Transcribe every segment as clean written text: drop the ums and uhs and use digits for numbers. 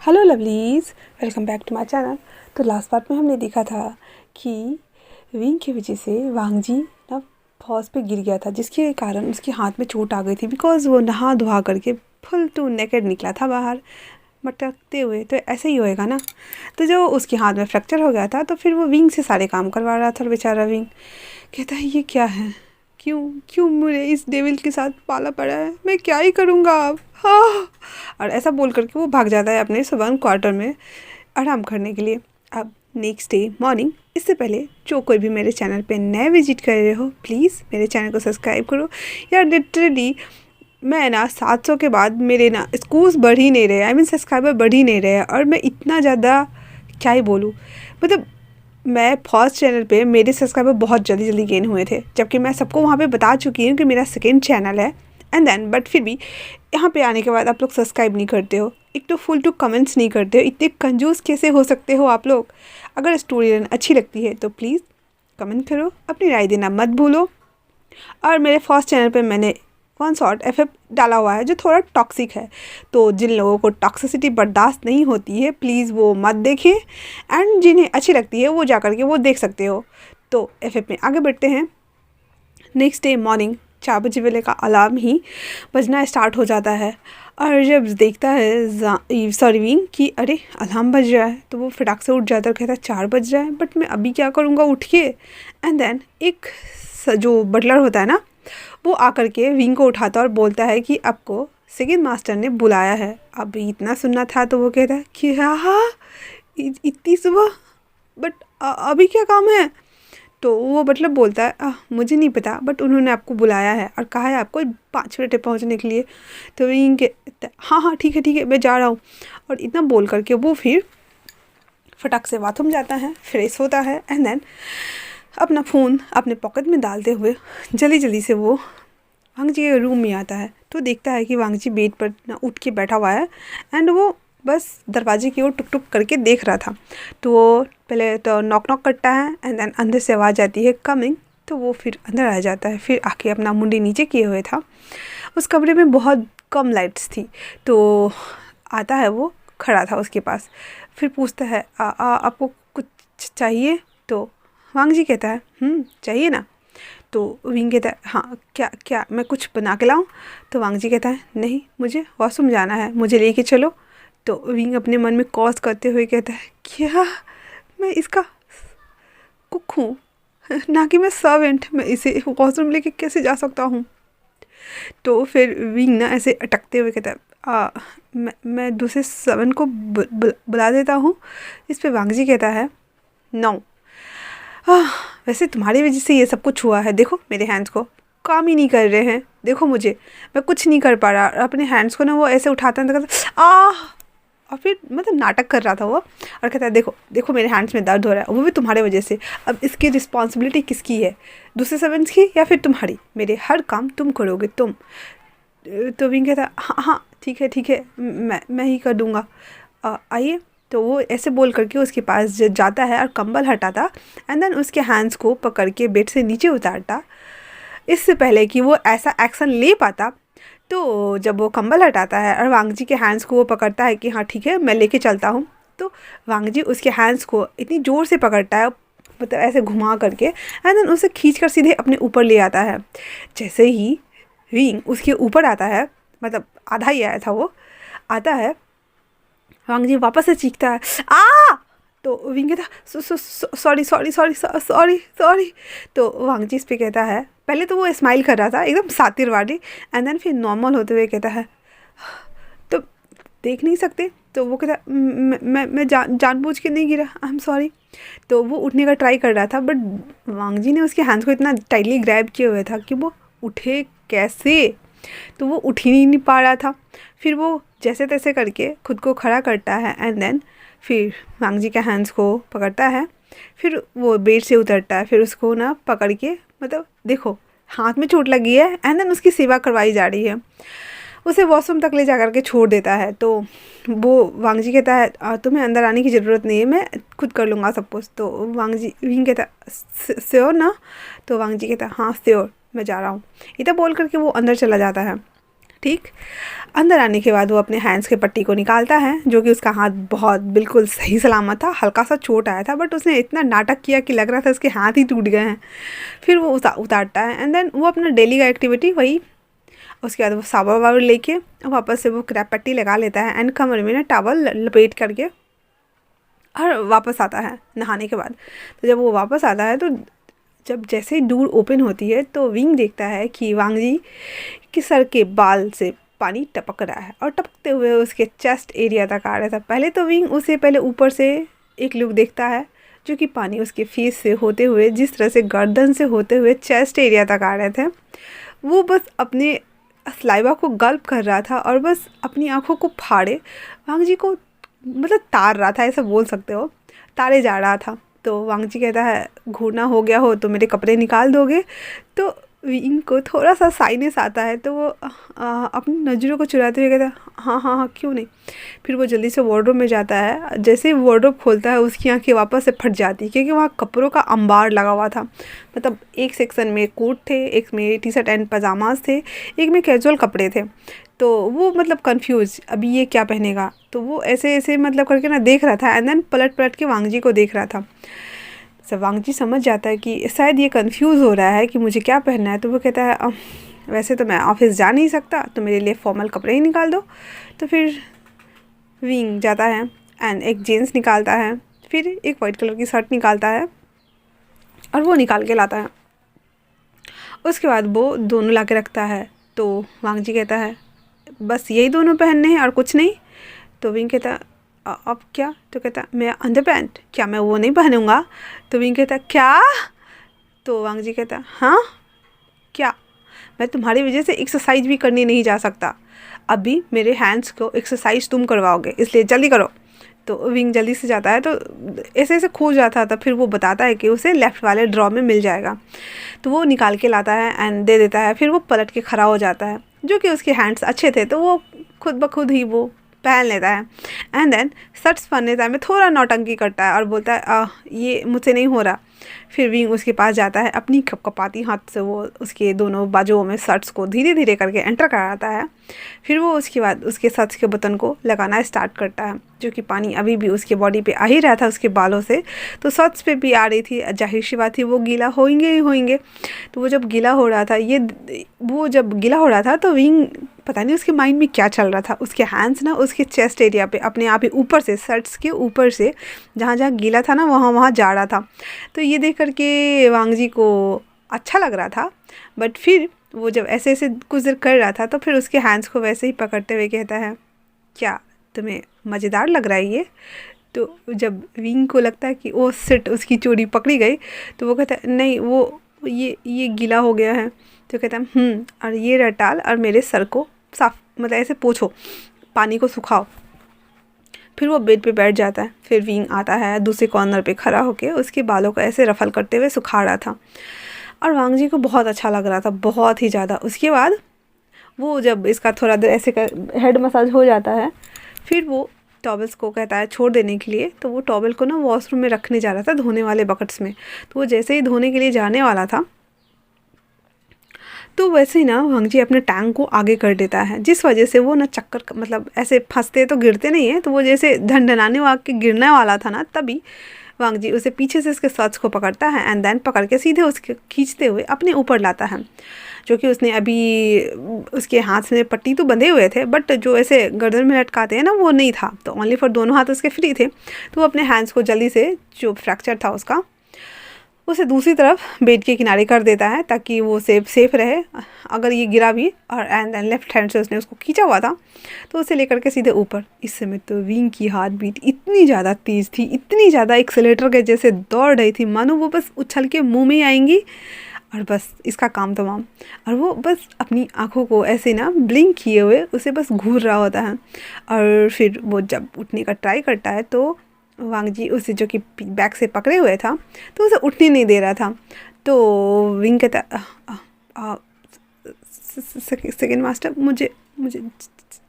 Hello lovelies, welcome back to my channel. तो last part में हमने देखा था कि विंग की वजह से वांगजी ना फौज पे गिर गया था, जिसके कारण उसके हाथ में चोट आ गई थी। बिकॉज वो नहा धोआ करके फुल टू नेकेड निकला था बाहर मटकते हुए। तो ऐसे ही होएगा ना। तो जो उसके हाथ में फ्रैक्चर हो गया था, तो फिर वो विंग से सारे काम करवा रहा था। और बेचारा विंग कहता है ये क्या है, क्यों क्यों मुझे इस डेविल के साथ पाला पड़ा है, मैं क्या ही करूँगा अब। हाँ। और ऐसा बोल करके वो भाग जाता है अपने सुबह क्वार्टर में आराम करने के लिए। अब नेक्स्ट डे मॉर्निंग, इससे पहले जो कोई भी मेरे चैनल पे नए विजिट कर रहे हो, प्लीज़ मेरे चैनल को सब्सक्राइब करो। यार लिटरली मैं ना 700 के बाद मेरे ना स्कूल्स बढ़ ही नहीं रहे, आई मीन सब्सक्राइबर बढ़ ही नहीं रहे। और मैं इतना ज़्यादा क्या ही बोलूँ, मतलब मैं फर्स्ट चैनल पे मेरे सब्सक्राइबर बहुत जल्दी जल्दी गेन हुए थे, जबकि मैं सबको वहाँ पे बता चुकी हूँ कि मेरा सेकेंड चैनल है। एंड देन बट फिर भी यहाँ पे आने के बाद आप लोग सब्सक्राइब नहीं करते हो, एक तो फुल टू कमेंट्स नहीं करते हो। इतने कंजूस कैसे हो सकते हो आप लोग। अगर स्टोरी लाइन अच्छी लगती है तो प्लीज़ कमेंट करो, अपनी राय देना मत भूलो। और मेरे फर्स्ट चैनल पे मैंने वन शॉट एफ डाला हुआ है जो थोड़ा टॉक्सिक है, तो जिन लोगों को टॉक्सिसिटी बर्दाश्त नहीं होती है प्लीज़ वो मत देखें। एंड जिन्हें अच्छी लगती है वो जा कर के वो देख सकते हो। तो एफ में आगे बढ़ते हैं। नेक्स्ट डे मॉर्निंग 4 बजे वाले का अलार्म ही बजना स्टार्ट हो जाता है। और जब देखता है सॉरी विंग कि अरे अलार्म बज रहा है, तो वो फटाक से उठ जाता है और कहता है 4 बज रहा है, बट मैं अभी क्या करूँगा उठ के। एंड देन एक जो बटलर होता है ना, वो आकर के विंग को उठाता और बोलता है कि आपको सेकंड मास्टर ने बुलाया है। अब इतना सुनना था तो वो कहता है कि हाँ इतनी सुबह, बट अभी क्या काम है। तो वो मतलब बोलता है मुझे नहीं पता, बट उन्होंने आपको बुलाया है और कहा है आपको 5 मिनट में पहुँचने के लिए। तो विंग कहता है हाँ हाँ ठीक है मैं जा रहा हूँ। और इतना बोल करके वो फिर फटाक से बाथरूम जाता है, फ्रेश होता है। एंड देन अपना फ़ोन अपने पॉकेट में डालते हुए जल्दी जल्दी से वो वांगजी के रूम में आता है। तो देखता है कि वांगजी बेड पर ना उठ के बैठा हुआ है। एंड वो बस दरवाजे की ओर टुक टुक करके देख रहा था। तो वो पहले तो नॉक नॉक करता है एंड देन अंदर से आवाज़ आती है कमिंग। तो वो फिर अंदर आ जाता है, फिर आके अपना मुंडी नीचे किए हुए था। उस कमरे में बहुत कम लाइट्स थी। तो आता है, वो खड़ा था उसके पास। फिर पूछता है आपको कुछ चाहिए। तो वांगजी कहता है चाहिए ना। तो विंग कहता है हाँ क्या क्या मैं कुछ बना के लाऊं। तो वांगजी कहता है नहीं, मुझे वॉशरूम जाना है, मुझे लेके चलो। तो विंग अपने मन में कॉज करते हुए कहता है क्या मैं इसका कुक हूँ, ना कि मैं सर्वेंट, मैं इसे वॉशरूम लेके कैसे जा सकता हूँ। तो फिर विंग ना ऐसे अटकते हुए कहता है मैं दूसरे सर्वेंट को बुला देता हूँ। इस पे वांगजी कहता है नो। वैसे तुम्हारी वजह से ये सब कुछ हुआ है, देखो मेरे हैंड्स को काम ही नहीं कर रहे हैं, देखो मुझे, मैं कुछ नहीं कर पा रहा। अपने हैंड्स को ना वो ऐसे उठाता है तो कहता और फिर मतलब नाटक कर रहा था वो। और कहता है देखो देखो मेरे हैंड्स में दर्द हो रहा है, वो भी तुम्हारे वजह से। अब इसकी रिस्पॉन्सिबिलिटी किसकी है, दूसरे सर्वेंट्स की या फिर तुम्हारी। मेरे हर काम तुम करोगे तुम। तो विंग कहता हाँ हाँ ठीक है मैं ही कर दूँगा, आइए। तो वो ऐसे बोल करके उसके पास जाता है और कंबल हटाता। एंड देन उसके हैंड्स को पकड़ के बेड से नीचे उतारता। इससे पहले कि वो ऐसा एक्शन ले पाता, तो जब वो कंबल हटाता है और वांगजी के हैंड्स को वो पकड़ता है कि हाँ ठीक है मैं लेके चलता हूँ। तो वांगजी उसके हैंड्स को इतनी ज़ोर से पकड़ता है, मतलब ऐसे घुमा करके, एंड देन उसे खींच कर सीधे अपने ऊपर ले आता है। जैसे ही विंग उसके ऊपर आता है, मतलब आधा ही आया था वो, आता है, वांगजी वापस से चीखता है आ। तो विंग कहता sorry sorry sorry sorry sorry. तो वांगजी इस पे कहता है, पहले तो वो स्माइल कर रहा था एकदम सातिर वाली, एंड देन फिर नॉर्मल होते हुए कहता है तो देख नहीं सकते। तो वो कहता मैं जानबूझ के नहीं गिरा, आई एम सॉरी। तो वो उठने का ट्राई कर रहा था, बट वांगजी ने उसके हैंड्स को इतना टाइटली ग्रैब किए हुए था कि वो उठे कैसे। तो वो उठ ही नहीं पा रहा था। फिर वो जैसे तैसे करके खुद को खड़ा करता है एंड देन फिर वांगजी के हैंड्स को पकड़ता है। फिर वो बेड से उतरता है, फिर उसको ना पकड़ के, मतलब देखो हाथ में चोट लगी है एंड देन उसकी सेवा करवाई जा रही है, उसे वॉशरूम तक ले जा कर के छोड़ देता है। तो वो वांगजी कहता है तुम्हें अंदर आने की ज़रूरत नहीं है, मैं खुद कर लूँगा सब कुछ। तो वांगजी विंग कहता है श्योर ना। तो वांगजी कहता है हाँ श्योर मैं जा रहा हूँ। इतना बोल करके वो अंदर चला जाता है। ठीक। अंदर आने के बाद वो अपने हैंड्स के पट्टी को निकालता है, जो कि उसका हाथ बहुत बिल्कुल सही सलामत था, हल्का सा चोट आया था बट उसने इतना नाटक किया कि लग रहा था उसके हाथ ही टूट गए हैं। फिर वो उतारता है एंड देन वो अपना डेली का एक्टिविटी वही, उसके बाद वो साबुन वाबुन लेके वापस से वो क्रैप पट्टी लगा लेता है एंड कमर में ना टॉवल लपेट करके और वापस आता है नहाने के बाद। तो जब वो वापस आता है तो जब जैसे ही डोर ओपन होती है तो विंग देखता है कि वांग जी के सर के बाल से पानी टपक रहा है और टपकते हुए उसके चेस्ट एरिया तक आ रहा था। पहले तो विंग उसे पहले ऊपर से एक लुक देखता है, जो कि पानी उसके फेस से होते हुए जिस तरह से गर्दन से होते हुए चेस्ट एरिया तक आ रहे थे, वो बस अपने सलाइवा को गल्प कर रहा था और बस अपनी आंखों को फाड़े वांग जी को मतलब तार रहा था, ऐसा बोल सकते हो, तारे जा रहा था। तो वांग जी कहता है घूरना हो गया हो तो मेरे कपड़े निकाल दोगे। तो विंग को थोड़ा सा साइनेस आता है तो वो अपनी नज़रों को चुराते हुए कहता है हाँ हाँ हाँ क्यों नहीं। फिर वो जल्दी से वार्डरोब में जाता है। जैसे ही वार्डरोब खोलता है उसकी आंखें वापस से फट जाती है, क्योंकि वहाँ कपड़ों का अंबार लगा हुआ था। मतलब एक सेक्शन में कोट थे, एक में टी शर्ट एंड पजामाज थे, एक में कैजुअल कपड़े थे। तो वो मतलब कंफ्यूज अभी ये क्या पहनेगा, तो वो ऐसे ऐसे मतलब करके ना देख रहा था एंड देन पलट पलट के वांग जी को देख रहा था। जब वांग जी समझ जाता है कि शायद ये कंफ्यूज हो रहा है कि मुझे क्या पहनना है, तो वो कहता है वैसे तो मैं ऑफिस जा नहीं सकता, तो मेरे लिए फॉर्मल कपड़े ही निकाल दो। तो फिर विंग जाता है एंड एक जीन्स निकालता है, फिर एक वाइट कलर की शर्ट निकालता है और वो निकाल के लाता है। उसके बाद वो दोनों ला के रखता है। तो वांग जी कहता है बस यही दोनों पहनने हैं और कुछ नहीं। तो विंग कहता है अब क्या? तो कहता मैं अंडर पैंट, क्या मैं वो नहीं पहनूंगा? तो विंग कहता क्या? तो वांग जी कहता हाँ क्या? मैं तुम्हारी वजह से एक्सरसाइज भी करने नहीं जा सकता, अभी मेरे हैंड्स को एक्सरसाइज तुम करवाओगे, इसलिए जल्दी करो। तो विंग जल्दी से जाता है, तो ऐसे ऐसे खो जाता था। फिर वो बताता है कि उसे लेफ़्ट वाले ड्रॉ में मिल जाएगा। तो वो निकाल के लाता है एंड दे देता है। फिर वो पलट के खड़ा हो जाता है, जो कि उसके हैंड्स अच्छे थे तो वो खुद ब खुद ही वो पहन लेता है। एंड देन शर्ट्स पहनने टाइम में थोड़ा नौटंकी करता है और बोलता है ये मुझसे नहीं हो रहा। फिर विंग उसके पास जाता है, अपनी कपकपाती हाथ से वो उसके दोनों बाजुओं में शर्ट्स को धीरे धीरे करके एंटर कराता है। फिर वो उसके बाद उसके शर्ट्स के बटन को लगाना स्टार्ट करता है, जो कि पानी अभी भी उसके बॉडी पे आ ही रहा था उसके बालों से, तो शर्ट्स पे भी आ रही थी। जाहिर सी बात थी वो गीला होंगे ही होंगे। तो वो जब गीला हो रहा था तो विंग पता नहीं उसके माइंड में क्या चल रहा था, उसके हैंड्स ना उसके चेस्ट एरिया पे अपने आप ही ऊपर से शर्ट्स के ऊपर से जहाँ जहाँ गीला था ना वहाँ जा रहा था। तो ये देख करके वांग जी को अच्छा लग रहा था। बट फिर वो जब ऐसे ऐसे कुछ देर कर रहा था तो फिर उसके हैंड्स को वैसे ही पकड़ते हुए कहता है क्या तुम्हें मज़ेदार लग रहा है ये? तो जब विंग को लगता है कि ओ सिट उसकी चोरी पकड़ी गई, तो वो कहता है नहीं वो ये गीला हो गया है। तो कहता है और ये रटाल और मेरे सर को साफ मतलब ऐसे पोंछो, पानी को सुखाओ। फिर वो बेड पे बैठ जाता है। फिर विंग आता है दूसरे कॉर्नर पे खड़ा होके उसके बालों को ऐसे रफल करते हुए सुखा रहा था और वांग जी को बहुत अच्छा लग रहा था, बहुत ही ज़्यादा। उसके बाद वो जब इसका थोड़ा देर ऐसे हेड मसाज हो जाता है, फिर वो टॉवल्स को कहता है छोड़ देने के लिए। तो वो टॉवल को ना वॉशरूम में रखने जा रहा था धोने वाले बकेट्स में। तो वो जैसे ही धोने के लिए जाने वाला था तो वैसे ही ना वांग जी अपने टैंक को आगे कर देता है, जिस वजह से वो ना चक्कर मतलब ऐसे फंसते तो गिरते नहीं है, तो वो जैसे धनधनाने वाग के गिरने वाला था ना, तभी वांग जी उसे पीछे से उसके शर्ट्स को पकड़ता है एंड देन पकड़ के सीधे उसके खींचते हुए अपने ऊपर लाता है। जो कि उसने अभी उसके हाथ में पट्टी तो बंधे हुए थे बट जो ऐसे गर्दन में लटकाते हैं ना वो नहीं था, तो ओनली फॉर दोनों हाथ उसके फ्री थे। तो वो अपने हैंड्स को जल्दी से जो फ्रैक्चर था उसका उसे दूसरी तरफ बेड के किनारे कर देता है ताकि वो सेफ रहे अगर ये गिरा भी। और एंड देन लेफ्ट हैंड से उसने उसको खींचा हुआ था तो उसे लेकर के सीधे ऊपर। इस समय तो विंग की हार्ट बीट इतनी ज़्यादा तेज़ थी, इतनी ज़्यादा एक्सेलेरेटर के जैसे दौड़ रही थी, मानो वो बस उछल के मुंह में आएंगी और बस इसका काम तमाम। और वो बस अपनी आँखों को ऐसे ना ब्लिंक किए हुए उसे बस घूर रहा होता है। और फिर वो जब उठने का ट्राई करता है तो वांग जी उसे जो कि बैक से पकड़े हुए था तो उसे उठने नहीं दे रहा था। तो विंग कहता सेकंड मास्टर मुझे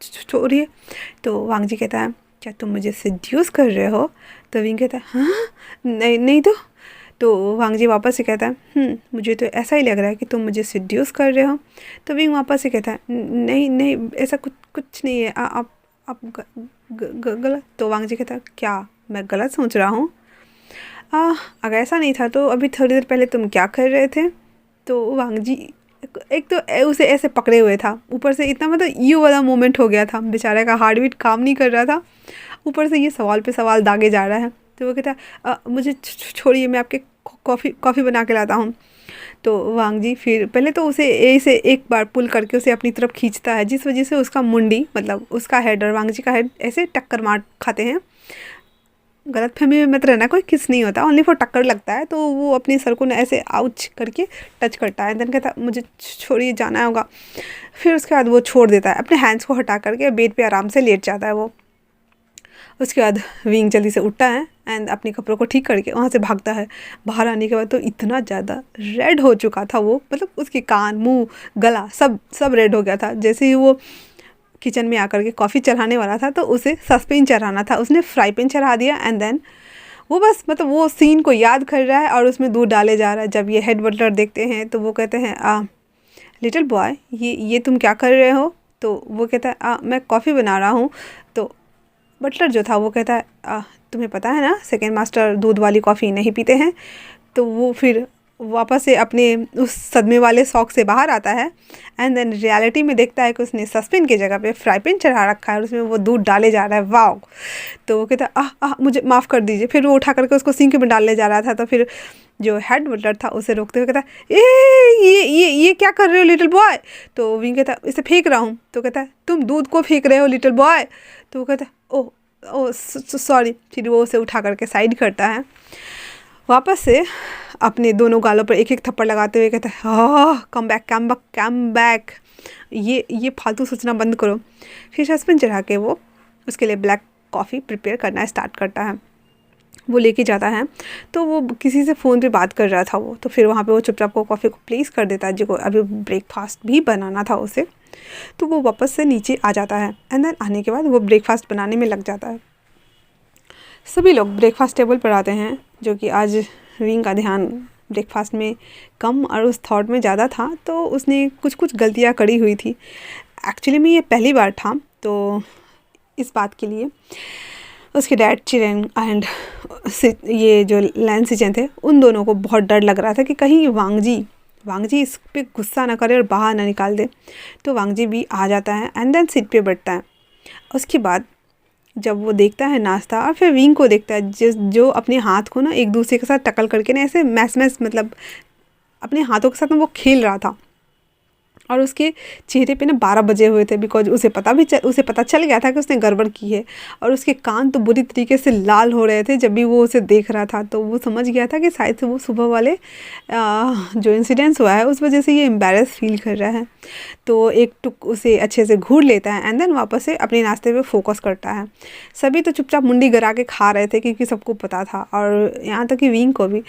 छोड़िए। तो वांग जी कहता है क्या तुम मुझे सेड्यूस कर रहे हो? तो विंग कहता है हाँ नहीं नहीं। तो वांग जी वापस से कहता है मुझे तो ऐसा ही लग रहा है कि तुम मुझे सिड्यूस कर रहे हो। तो विंग वापस से कहता है नहीं नहीं ऐसा कुछ कुछ नहीं है, आप गलत। तो वांग जी कहता है क्या मैं गलत सोच रहा हूँ? अगर ऐसा नहीं था तो अभी थोड़ी देर पहले तुम क्या कर रहे थे? तो वांग जी एक तो उसे ऐसे पकड़े हुए था, ऊपर से इतना मतलब ये वाला मोमेंट हो गया था, बेचारे का हार्ट बीट काम नहीं कर रहा था, ऊपर से ये सवाल पे सवाल दागे जा रहा है। तो वो कहता है मुझे छोड़िए, मैं आपके कॉफ़ी बना के लाता हूँ। तो वांग जी फिर पहले तो उसे ऐसे एक बार पुल करके उसे अपनी तरफ खींचता है, जिस वजह से उसका मुंडी मतलब उसका हेड और वांग जी का हेड ऐसे टक्कर मार खाते हैं। गलतफहमी में मत रहना, कोई किस नहीं होता, ओनली फॉर टक्कर लगता है। तो वो अपने सर को ऐसे आउच करके टच करता है, देन कहता है मुझे छोड़िए जाना होगा। फिर उसके बाद वो छोड़ देता है, अपने हैंड्स को हटा करके बेड पे आराम से लेट जाता है वो। उसके बाद विंग जल्दी से उठता है एंड अपने कपड़ों को ठीक करके वहाँ से भागता है। बाहर आने के बाद तो इतना ज़्यादा रेड हो चुका था वो, मतलब उसके कान मुंह गला सब रेड हो गया था। जैसे ही वो किचन में आकर के कॉफ़ी चढ़ाने वाला था तो उसे सस्पेन चढ़ाना था, उसने फ्राई पैन चढ़ा दिया एंड देन वो बस मतलब वो सीन को याद कर रहा है और उसमें दूध डाले जा रहा है। जब ये हेड बटलर देखते हैं तो वो कहते हैं लिटिल बॉय ये तुम क्या कर रहे हो? तो वो कहता है मैं कॉफ़ी बना रहा हूँ। तो बटलर जो था वो कहता है तुम्हें पता है ना सेकेंड मास्टर दूध वाली कॉफ़ी नहीं पीते हैं। तो वो फिर वापस से अपने उस सदमे वाले शौक से बाहर आता है एंड देन रियलिटी में देखता है कि उसने सस्पेन की जगह पे फ्राई पैन चढ़ा रखा है और उसमें वो दूध डाले जा रहा है। वाओ! तो वो कहता है मुझे माफ़ कर दीजिए। फिर वो उठा करके उसको सिंक में डालने जा रहा था, तो फिर जो हेड बटलर था उसे रोकते हुए कहता है ये क्या कर रहे हो लिटिल बॉय? तो विंग कहता है इसे फेंक रहा हूँ। तो कहता है तुम दूध को फेंक रहे हो लिटिल बॉय? तो वो कहता है ओह सॉरी। फिर वो उसे उठा करके साइड करता है, वापस से अपने दोनों गालों पर एक एक थप्पड़ लगाते हुए कहता है कम बैक, ये फालतू सोचना बंद करो। फिर सस्पेन चढ़ा के वो उसके लिए ब्लैक कॉफ़ी प्रिपेयर करना स्टार्ट करता है, वो लेके जाता है। तो वो किसी से फ़ोन पे बात कर रहा था वो, तो फिर वहाँ पे वो चुपचाप को कॉफ़ी को प्लेस कर देता है, जो अभी ब्रेकफास्ट भी बनाना था उसे। तो वो वापस से नीचे आ जाता है एंड देन आने के बाद वो ब्रेकफास्ट बनाने में लग जाता है। सभी लोग ब्रेकफास्ट टेबल पर आते हैं, जो कि आज विंग का ध्यान ब्रेकफास्ट में कम और उस थॉट में ज़्यादा था, तो उसने कुछ गलतियाँ करी हुई थी। एक्चुअली में ये पहली बार था, तो इस बात के लिए उसके डैड चिरेन एंड ये जो लैन सिचेन थे, उन दोनों को बहुत डर लग रहा था कि कहीं वांग जी इस पर गुस्सा ना करे और बाहर ना निकाल दे। तो वांग जी भी आ जाता है एंड देन सीट पे बैठता है। उसके बाद जब वो देखता है नाश्ता और फिर विंग को देखता है जो अपने हाथ को ना एक दूसरे के साथ टकल करके ना ऐसे मैस मतलब अपने हाथों के साथ ना वो खेल रहा था, और उसके चेहरे पे ना 12 बजे हुए थे, बिकॉज उसे पता चल गया था कि उसने गड़बड़ की है। और उसके कान तो बुरी तरीके से लाल हो रहे थे जब भी वो उसे देख रहा था। तो वो समझ गया था कि शायद से वो सुबह वाले जो इंसिडेंट्स हुआ है उस वजह से ये एम्बैरेस फील कर रहा है। तो एक टुक उसे अच्छे से घूर लेता है एंड देन वापस से अपने नाश्ते पे फोकस करता है। सभी तो चुपचाप मुंडी गिरा के खा रहे थे क्योंकि सबको पता था, और यहाँ तक कि विंग को भी।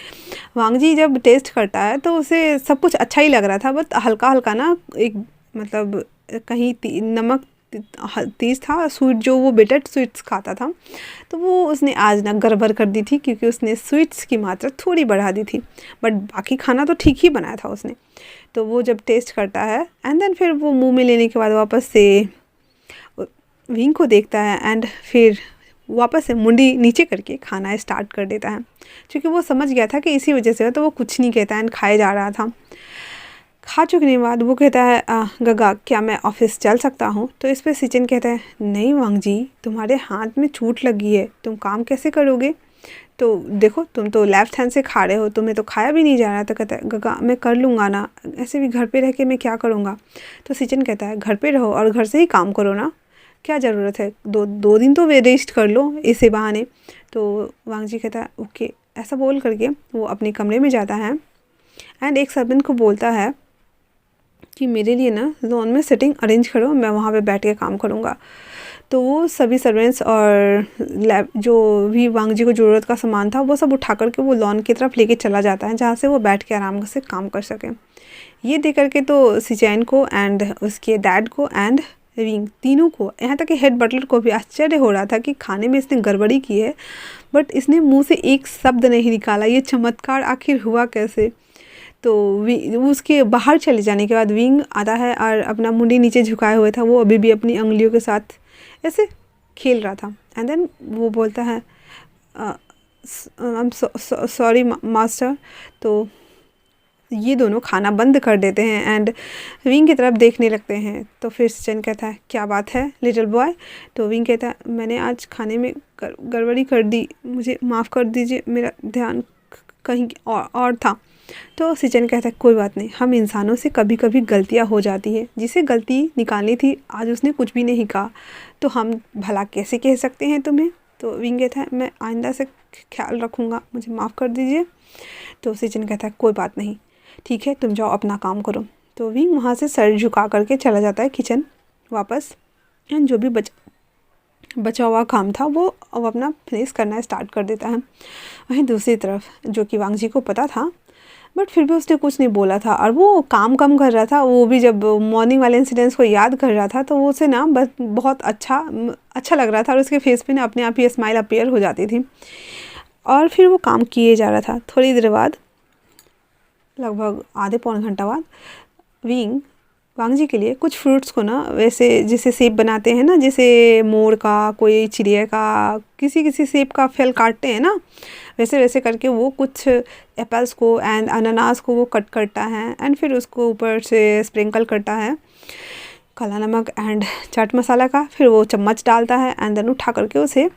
वांग जी जब टेस्ट करता है तो उसे सब कुछ अच्छा ही लग रहा था, बट हल्का हल्का ना एक मतलब कहीं नमक तेज था, स्वीट जो वो बिटर स्वीट्स खाता था, तो वो उसने आज ना गड़बड़ कर दी थी क्योंकि उसने स्वीट्स की मात्रा थोड़ी बढ़ा दी थी, बट बाकी खाना तो ठीक ही बनाया था उसने। तो वो जब टेस्ट करता है एंड देन फिर वो मुंह में लेने के बाद वापस से विंग को देखता है एंड फिर वापस से मुंडी नीचे करके खाना स्टार्ट कर देता है, क्योंकि वो समझ गया था कि इसी वजह से तो वो कुछ नहीं कहता एंड खाए जा रहा था। खा चुकने के बाद वो कहता है गगा क्या मैं ऑफिस चल सकता हूँ? तो इस पर सिचन कहता है नहीं वांग जी, तुम्हारे हाथ में चोट लगी है, तुम काम कैसे करोगे? तो देखो तुम तो लेफ्ट हैंड से खा रहे हो, तुम्हें तो खाया भी नहीं जा रहा। तो कहता है गगा मैं कर लूँगा ना, ऐसे भी घर पे रह के मैं क्या करूँगा? तो सिचन कहता है घर पे रहो और घर से ही काम करो ना, क्या ज़रूरत है, दो दिन तो वे रेस्ट कर लो इसी बहाने। तो वांग जी कहता है ओके। ऐसा बोल करके वो अपने कमरे में जाता है एंड एक सर्वेंट को बोलता है कि मेरे लिए ना लॉन में सिटिंग अरेंज करो, मैं वहाँ पे बैठ के काम करूँगा। तो वो सभी सर्वेंट्स और लैब जो भी वांग जी को ज़रूरत का सामान था वो सब उठा करके वो लॉन की तरफ लेके चला जाता है, जहाँ से वो बैठ के आराम से काम कर सके। ये देख करके तो सिचैन को एंड उसके डैड को एंड विंग तीनों को, यहाँ तक कि हेड बटलर को भी आश्चर्य हो रहा था कि खाने में इसने गड़बड़ी की है, बट इसने मुंह से एक शब्द नहीं निकाला। ये चमत्कार आखिर हुआ कैसे? तो उसके बाहर चले जाने के बाद विंग आता है और अपना मुंडी नीचे झुकाए हुए था, वो अभी भी अपनी उंगलियों के साथ ऐसे खेल रहा था। एंड देन वो बोलता है आई एम सॉरी मास्टर। तो ये दोनों खाना बंद कर देते हैं एंड विंग की तरफ देखने लगते हैं। तो फिर सिचन कहता है क्या बात है लिटिल बॉय? तो विंग कहता है मैंने आज खाने में गड़बड़ी कर दी, मुझे माफ़ कर दीजिए, मेरा ध्यान कहीं और था। तो सिचन कहता है कोई बात नहीं, हम इंसानों से कभी कभी गलतियां हो जाती है, जिसे गलती निकालनी थी आज उसने कुछ भी नहीं कहा, तो हम भला कैसे कह सकते हैं तुम्हें? तो विंग कहता है मैं आइंदा से ख्याल रखूँगा, मुझे माफ़ कर दीजिए। तो सिचन कहता है कोई बात नहीं, ठीक है तुम जाओ अपना काम करो। तो विंग वहाँ से सर झुका करके चला जाता है किचन वापस, एंड जो भी बचा हुआ काम था वो अब अपना फिनिश करना स्टार्ट कर देता है। वहीं दूसरी तरफ जो कि वांग जी को पता था, बट फिर भी उसने कुछ नहीं बोला था और वो काम कम कर रहा था। वो भी जब मॉर्निंग वाले इंसिडेंट्स को याद कर रहा था तो वो उसे ना बस बहुत अच्छा लग रहा था और उसके फेस पे ना अपने आप ही स्माइल अपीयर हो जाती थी। और फिर वो काम किए जा रहा था। थोड़ी देर बाद, लगभग आधे पौन घंटा बाद, वांग जी के लिए कुछ फ्रूट्स को ना वैसे जैसे सेब बनाते हैं ना, जैसे मोर का, कोई चिड़िया का, किसी सेब का फल काटते हैं ना, वैसे वैसे करके वो कुछ एप्पल्स को एंड अनानास को वो कट करता है एंड फिर उसको ऊपर से स्प्रिंकल करता है काला नमक एंड चाट मसाला का। फिर वो चम्मच डालता है एंड देन उठा करके उसे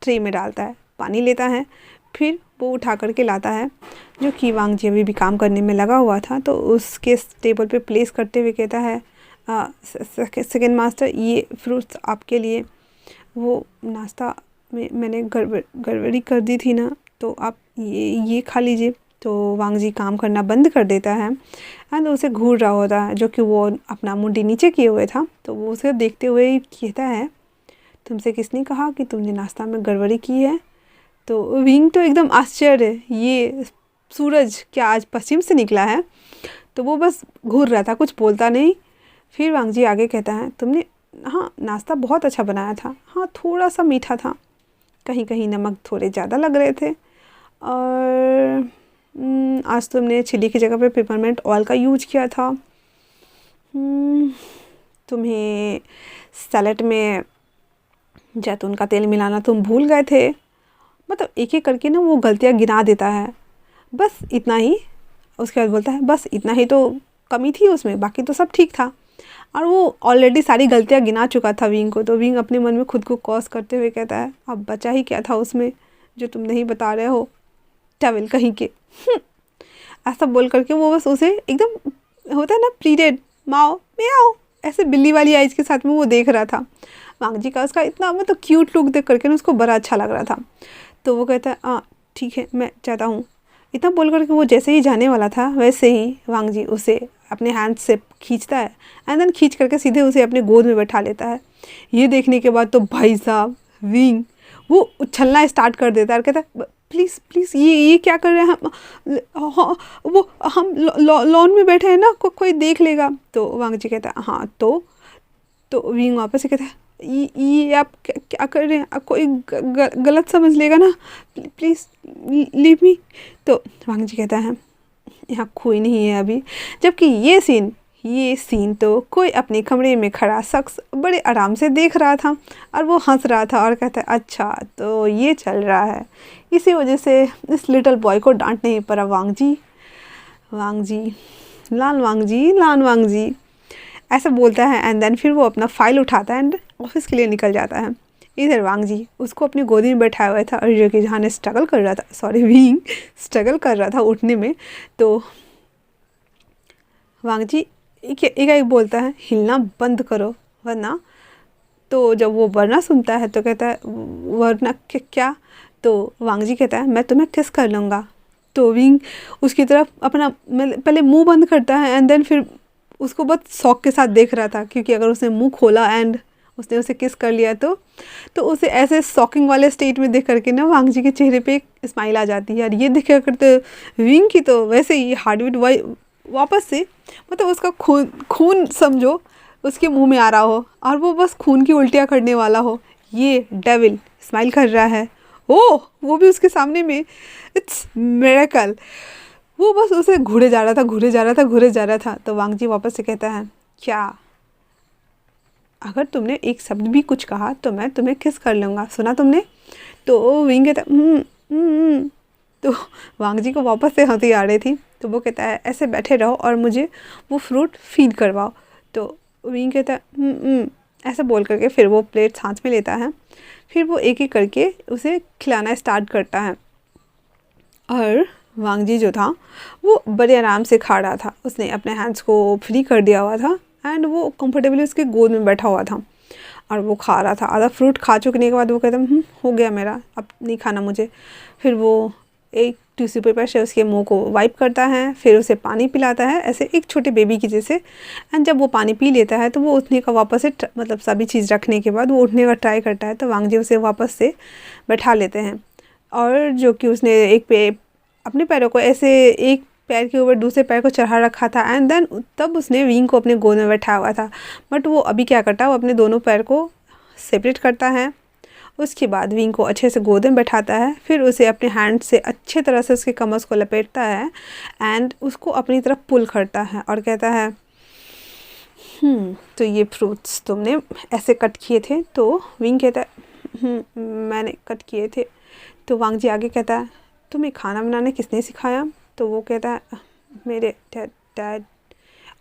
ट्रे में डालता है, पानी लेता है, फिर वो उठा करके लाता है। जो कि वांग जी अभी भी काम करने में लगा हुआ था, तो उसके टेबल पे प्लेस करते हुए कहता है सेकंड मास्टर ये फ्रूट्स आपके लिए, वो नाश्ता में मैंने गड़बड़ी कर दी थी ना, तो आप ये खा लीजिए। तो वांग जी काम करना बंद कर देता है एंड उसे घूर रहा होता है, जो कि वो अपना मुंडी नीचे किए हुए था। तो वो उसे देखते हुए कहता है तुमसे किसने कहा कि तुमने नाश्ता में गड़बड़ी की है? तो विंग तो एकदम आश्चर्य, ये सूरज क्या आज पश्चिम से निकला है? तो वो बस घूर रहा था, कुछ बोलता नहीं। फिर वांग जी आगे कहता है तुमने, हाँ नाश्ता बहुत अच्छा बनाया था, हाँ थोड़ा सा मीठा था, कहीं कहीं नमक थोड़े ज़्यादा लग रहे थे, और आज तुमने चिली की जगह पे पेपरमेंट ऑयल का यूज किया था, तुम्हें सैलेड में जैतून का तेल मिलाना तुम भूल गए थे। मतलब एक एक करके ना वो गलतियाँ गिना देता है, बस इतना ही। उसके बाद बोलता है बस इतना ही तो कमी थी उसमें, बाकी तो सब ठीक था। और वो ऑलरेडी सारी गलतियाँ गिना चुका था विंग को। तो विंग अपने मन में खुद को कॉस करते हुए कहता है अब बचा ही क्या था उसमें जो तुम नहीं बता रहे हो, टवेल कहीं के। ऐसा बोल करके वो बस उसे एकदम होता है ना प्लीडेड माओ म्याओ, ऐसे बिल्ली वाली आइज के साथ में वो देख रहा था। वांग जी का उसका इतना मतलब क्यूट लुक देख करके ना उसको बड़ा अच्छा लग रहा था। तो वो कहता है हाँ ठीक है मैं चाहता हूँ। इतना बोल करके वो जैसे ही जाने वाला था वैसे ही वांग जी उसे अपने हैंड से खींचता है एंड देन खींच करके सीधे उसे अपने गोद में बैठा लेता है। ये देखने के बाद तो भाई साहब विंग वो उछलना स्टार्ट कर देता है और कहता है प्लीज़ प्लीज़ ये क्या कर रहे हैं हम, हाँ वो हम लॉन में बैठे हैं ना, कोई देख लेगा। तो वांग जी कहता है हाँ तो विंग वापस से कहता है ये आप क्या कर रहे हैं, आप कोई गलत समझ लेगा ना, प्लीज़ लीव मी। तो वांग जी कहता है यहाँ कोई नहीं है अभी। जबकि ये सीन तो कोई अपने कमरे में खड़ा शख्स बड़े आराम से देख रहा था और वो हंस रहा था और कहता है अच्छा तो ये चल रहा है, इसी वजह से इस लिटिल बॉय को डांट नहीं पड़ा। वांग जी लान वांग जी ऐसा बोलता है एंड देन फिर वो अपना फाइल उठाता है एंड ऑफिस के लिए निकल जाता है। इधर वांग जी उसको अपनी गोदी में बैठाया हुआ था और जो कि जहाँ ने स्ट्रगल कर रहा था, सॉरी विंग स्ट्रगल कर रहा था उठने में। तो वांग जी एक बोलता है हिलना बंद करो वरना। तो जब वो वरना सुनता है तो कहता है वरना क्या? तो वांग जी कहता है मैं तुम्हें किस कर लूँगा। तो विंग उसकी तरफ अपना पहले मुंह बंद करता है एंड देन फिर उसको बहुत शौक के साथ देख रहा था, क्योंकि अगर उसने मुंह खोला एंड उसने उसे किस कर लिया तो उसे ऐसे शॉकिंग वाले स्टेट में देख करके ना वांग जी के चेहरे पे एक स्माइल आ जाती है। और ये देख करते विंग की तो वैसे ही हार्ट बीट वापस से मतलब उसका खून समझो उसके मुंह में आ रहा हो और वो बस खून की उल्टियाँ करने वाला हो। ये डेविल स्माइल कर रहा है, ओह वो भी उसके सामने में, इट्स मिरेकल। वो बस उसे घूरे जा रहा था, घूरे जा रहा था, घूरे जा रहा था। तो वांग जी वापस से कहता है, क्या अगर तुमने एक शब्द भी कुछ कहा तो मैं तुम्हें किस कर लूँगा, सुना तुमने? तो विंग कहता तो वांग जी को वापस से हंसी आ रही थी। तो वो कहता है ऐसे बैठे रहो और मुझे वो फ्रूट फीड करवाओ। तो विंग कहता है ऐसा बोल करके फिर वो प्लेट हाथ में लेता है। फिर वो एक एक करके उसे खिलाना स्टार्ट करता है। और वांग जी जो था वो बड़े आराम से खा रहा था। उसने अपने हैंड्स को फ्री कर दिया हुआ था एंड वो कंफर्टेबली उसके गोद में बैठा हुआ था और वो खा रहा था। आधा फ्रूट खा चुकने के बाद वो कहता हो गया मेरा, अब नहीं खाना मुझे। फिर वो एक टिश्यू पेपर से उसके मुंह को वाइप करता है, फिर उसे पानी पिलाता है ऐसे एक छोटे बेबी की जैसे। एंड जब वो पानी पी लेता है तो वो उठने का वापस से मतलब सभी चीज़ रखने के बाद वो उठने का ट्राई करता है। तो वांग जी उसे वापस से बैठा लेते हैं और जो कि उसने अपने पैरों को ऐसे एक पैर के ऊपर दूसरे पैर को चढ़ा रखा था एंड देन तब उसने विंग को अपने गोद में बैठाया हुआ था। बट वो अभी क्या करता है, वो अपने दोनों पैर को सेपरेट करता है। उसके बाद विंग को अच्छे से गोद में बैठाता है, फिर उसे अपने हैंड से अच्छे तरह से उसके कमर को लपेटता है एंड उसको अपनी तरफ पुल करता है और कहता है तो ये फ्रूट्स तुमने ऐसे कट किए थे? तो विंग कहता है मैंने कट किए थे। तो वांग जी आगे कहता है तुम्हें खाना बनाने किसने सिखाया? तो वो कहता है मेरे डैड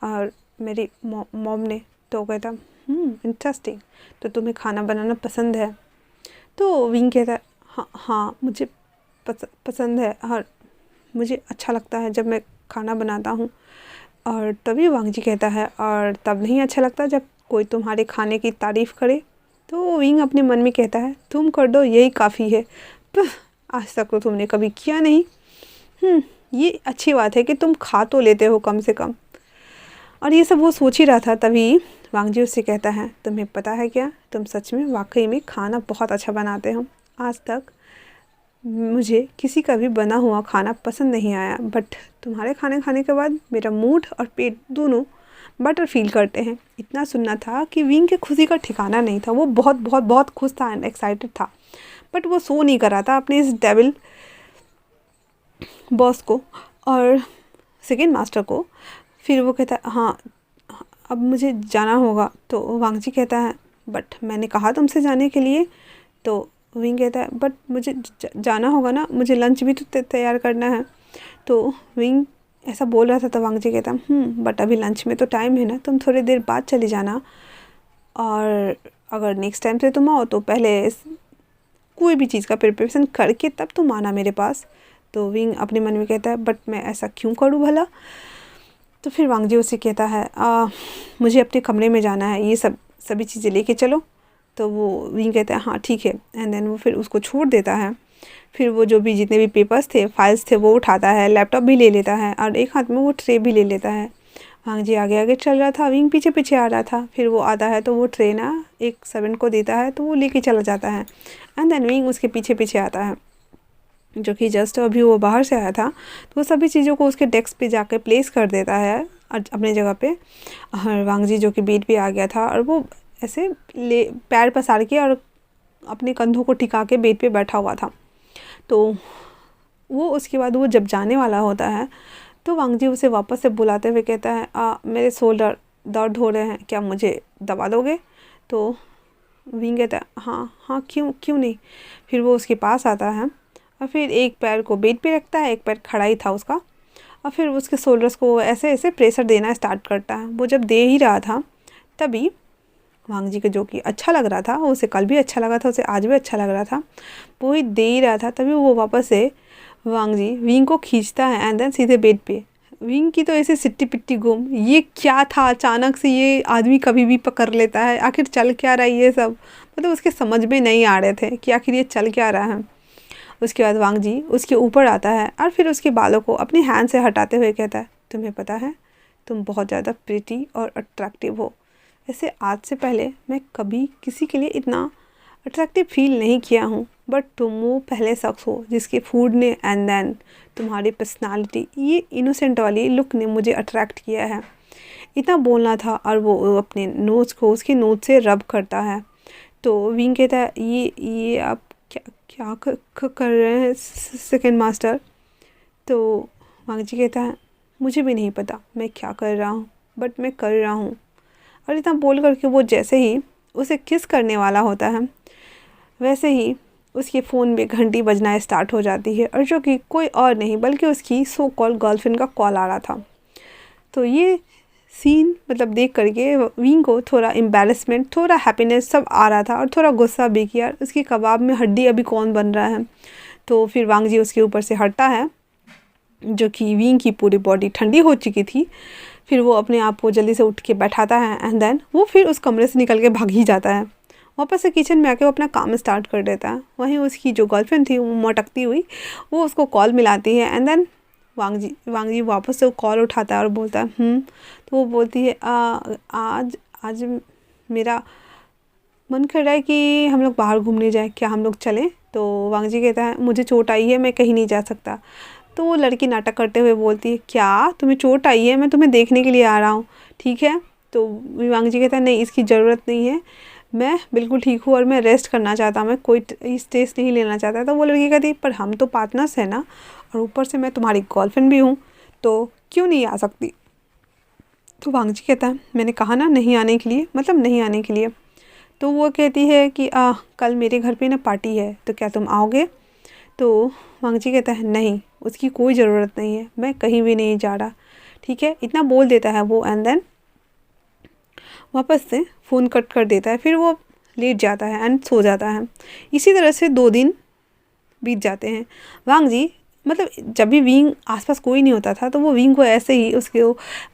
और मेरी मॉम ने। तो वो कहता इंटरेस्टिंग, तो तुम्हें खाना बनाना पसंद है? तो विंग कहता है हाँ मुझे पसंद है और मुझे अच्छा लगता है जब मैं खाना बनाता हूँ। और तभी वांग जी कहता है और तब नहीं अच्छा लगता जब कोई तुम्हारे खाने की तारीफ़ करे? तो विंग अपने मन में कहता है तुम कर दो यही काफ़ी है, आज तक तो तुमने कभी किया नहीं। ये अच्छी बात है कि तुम खा तो लेते हो कम से कम। और ये सब वो सोच ही रहा था, तभी वांग जी उससे कहता है तुम्हें पता है क्या, तुम सच में वाकई में खाना बहुत अच्छा बनाते हो। आज तक मुझे किसी का भी बना हुआ खाना पसंद नहीं आया, बट तुम्हारे खाने खाने के बाद मेरा मूड और पेट दोनों बेटर फील करते हैं। इतना सुनना था कि विंग के खुशी का ठिकाना नहीं था। वो बहुत बहुत बहुत खुश था एंड एक्साइटेड था, बट वो सो नहीं कर रहा था अपने इस डेविल बॉस को और सेकेंड मास्टर को। फिर वो कहता है हाँ अब मुझे जाना होगा। तो वांग जी कहता है बट मैंने कहा तुमसे जाने के लिए। तो विंग कहता है बट मुझे जाना होगा ना, मुझे लंच भी तो तैयार करना है। तो विंग ऐसा बोल रहा था तो वांग जी कहता बट अभी लंच में तो टाइम है ना, तुम थोड़ी देर बाद चली जाना और अगर नेक्स्ट टाइम से तुम आओ तो पहले कोई भी चीज़ का प्रिपरेशन करके तब तुम आना मेरे पास। तो विंग अपने मन में कहता है बट मैं ऐसा क्यों करूँ भला? तो फिर वांग जी उससे कहता है मुझे अपने कमरे में जाना है, ये सभी चीज़ें लेके चलो। तो वो विंग कहता है हाँ ठीक है एंड देन वो फिर उसको छोड़ देता है। फिर वो जो भी जितने भी पेपर्स थे, फाइल्स थे, वो उठाता है, लैपटॉप भी ले लेता है और एक हाथ में वो ट्रे भी ले लेता है। वांग जी आगे आगे चल रहा था, विंग पीछे पीछे आ रहा था। फिर वो आता है तो वो ट्रे ना एक सर्वेंट को देता है तो वो लेके चला जाता है एंड देन विंग उसके पीछे पीछे आता है, जो कि जस्ट अभी वो बाहर से आया था। तो वो सभी चीज़ों को उसके डेस्क पे जाके प्लेस कर देता है अपने जगह पे। और वांग जी जो कि बेड पे आ गया था और वो ऐसे पैर पसार के और अपने कंधों को टिका के बेड पे बैठा हुआ था। तो वो उसके बाद वो जब जाने वाला होता है तो वांग जी उसे वापस से बुलाते हुए कहता है मेरे शोल्डर दर्द हो रहे हैं, क्या मुझे दबा दोगे? तो विंग कहता है हाँ क्यों नहीं। फिर वो उसके पास आता है और फिर एक पैर को बेड पे रखता है, एक पैर खड़ा ही था उसका, और फिर उसके शोल्डर्स को ऐसे ऐसे प्रेशर देना स्टार्ट करता है। वो जब दे ही रहा था तभी वांग जी को जो कि अच्छा लग रहा था, उसे कल भी अच्छा लगा था, उसे आज भी अच्छा लग रहा था, वो ही दे ही रहा था, तभी वो वापस से वांग जी विंग को खींचता है एंड देन सीधे बेड पे। विंग की तो ऐसे सिट्टी पिट्टी गुम, ये क्या था अचानक से, ये आदमी कभी भी पकड़ लेता है, आखिर चल क्या रहा है ये सब, मतलब उसके समझ में नहीं आ रहे थे कि आखिर ये चल क्या रहा है। उसके बाद वांग जी उसके ऊपर आता है और फिर उसके बालों को अपने हैंड से हटाते हुए कहता है तुम्हें पता है तुम बहुत ज़्यादा प्रिटी और अट्रैक्टिव हो। वैसे आज से पहले मैं कभी किसी के लिए इतना अट्रैक्टिव फील नहीं किया हूँ, बट तुम वो पहले शख्स हो जिसके फूड ने एंड देन तुम्हारी पर्सनालिटी, ये इनोसेंट वाली लुक ने मुझे अट्रैक्ट किया है। इतना बोलना था, और वो अपने नोज़ को उसके नोज़ से रब करता है। तो विंग कहता है ये आप क्या क्या कर रहे हैं सेकंड मास्टर। तो वांग जी कहता है मुझे भी नहीं पता मैं क्या कर रहा हूँ, बट मैं कर रहा हूँ। और इतना बोल करके वो जैसे ही उसे किस करने वाला होता है, वैसे ही उसके फ़ोन में घंटी बजना स्टार्ट हो जाती है, और जो कि कोई और नहीं बल्कि उसकी सो कॉल गर्लफ्रेंड का कॉल आ रहा था। तो ये सीन मतलब देख करके विंग को थोड़ा एम्बैरेसमेंट, थोड़ा हैप्पीनेस सब आ रहा था, और थोड़ा गुस्सा भी कि यार उसके कबाब में हड्डी अभी कौन बन रहा है। तो फिर वांग जी उसके ऊपर से हटता है, जो कि विंग की पूरी बॉडी ठंडी हो चुकी थी। फिर वो अपने आप को जल्दी से उठ के बैठाता है, एंड देन वो फिर उस कमरे से निकल के भाग ही जाता है। वापस से किचन में आके वो अपना काम स्टार्ट कर देता है। वहीं उसकी जो गर्लफ्रेंड थी वो मटकती हुई वो उसको कॉल मिलाती है, एंड देन वांग जी वापस से कॉल उठाता है और बोलता है तो वो बोलती है आज आज मेरा मन कर रहा है कि हम लोग बाहर घूमने जाएं, क्या हम लोग चलें। तो वांग जी कहता है मुझे चोट आई है, मैं कहीं नहीं जा सकता। तो वो लड़की नाटक करते हुए बोलती है क्या तुम्हें चोट आई है, मैं तुम्हें देखने के लिए आ रहा हूँ, ठीक है। तो वांग जी कहता है नहीं, इसकी ज़रूरत नहीं है, मैं बिल्कुल ठीक हूँ और मैं रेस्ट करना चाहता हूँ, मैं कोई स्ट्रेस नहीं लेना चाहता। तो वो लड़की कहती है पर हम तो पार्टनर्स हैं ना, और ऊपर से मैं तुम्हारी गर्लफ्रेंड भी हूँ, तो क्यों नहीं आ सकती। तो वांग जी कहता है मैंने कहा ना नहीं आने के लिए, मतलब नहीं आने के लिए। तो वो कहती है कि कल मेरे घर पे ना पार्टी है, तो क्या तुम आओगे। तो वांग जी कहता है नहीं, उसकी कोई ज़रूरत नहीं है, मैं कहीं भी नहीं जा रहा, ठीक है, इतना बोल देता है वो, एंड देन वापस से फ़ोन कट कर देता है। फिर वो लेट जाता है एंड सो जाता है। इसी तरह से 2 दिन बीत जाते हैं। वांग जी मतलब जब भी विंग आसपास कोई नहीं होता था तो वो विंग को ऐसे ही उसके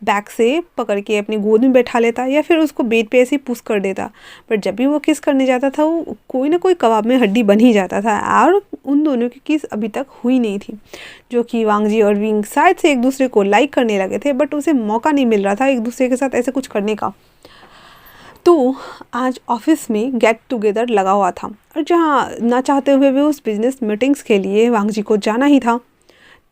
बैक से पकड़ के अपनी गोद में बैठा लेता, या फिर उसको बेड पे ऐसे ही पुश कर देता। पर जब भी वो किस करने जाता था वो कोई ना कोई कबाब में हड्डी बन ही जाता था, और उन दोनों की किस अभी तक हुई नहीं थी। जो कि वांग जी और विंग शायद से एक दूसरे को लाइक करने लगे थे, बट उसे मौका नहीं मिल रहा था एक दूसरे के साथ ऐसे कुछ करने का। तो आज ऑफिस में गेट टुगेदर लगा हुआ था, और जहाँ ना चाहते हुए भी उस बिजनेस मीटिंग्स के लिए वांग जी को जाना ही था।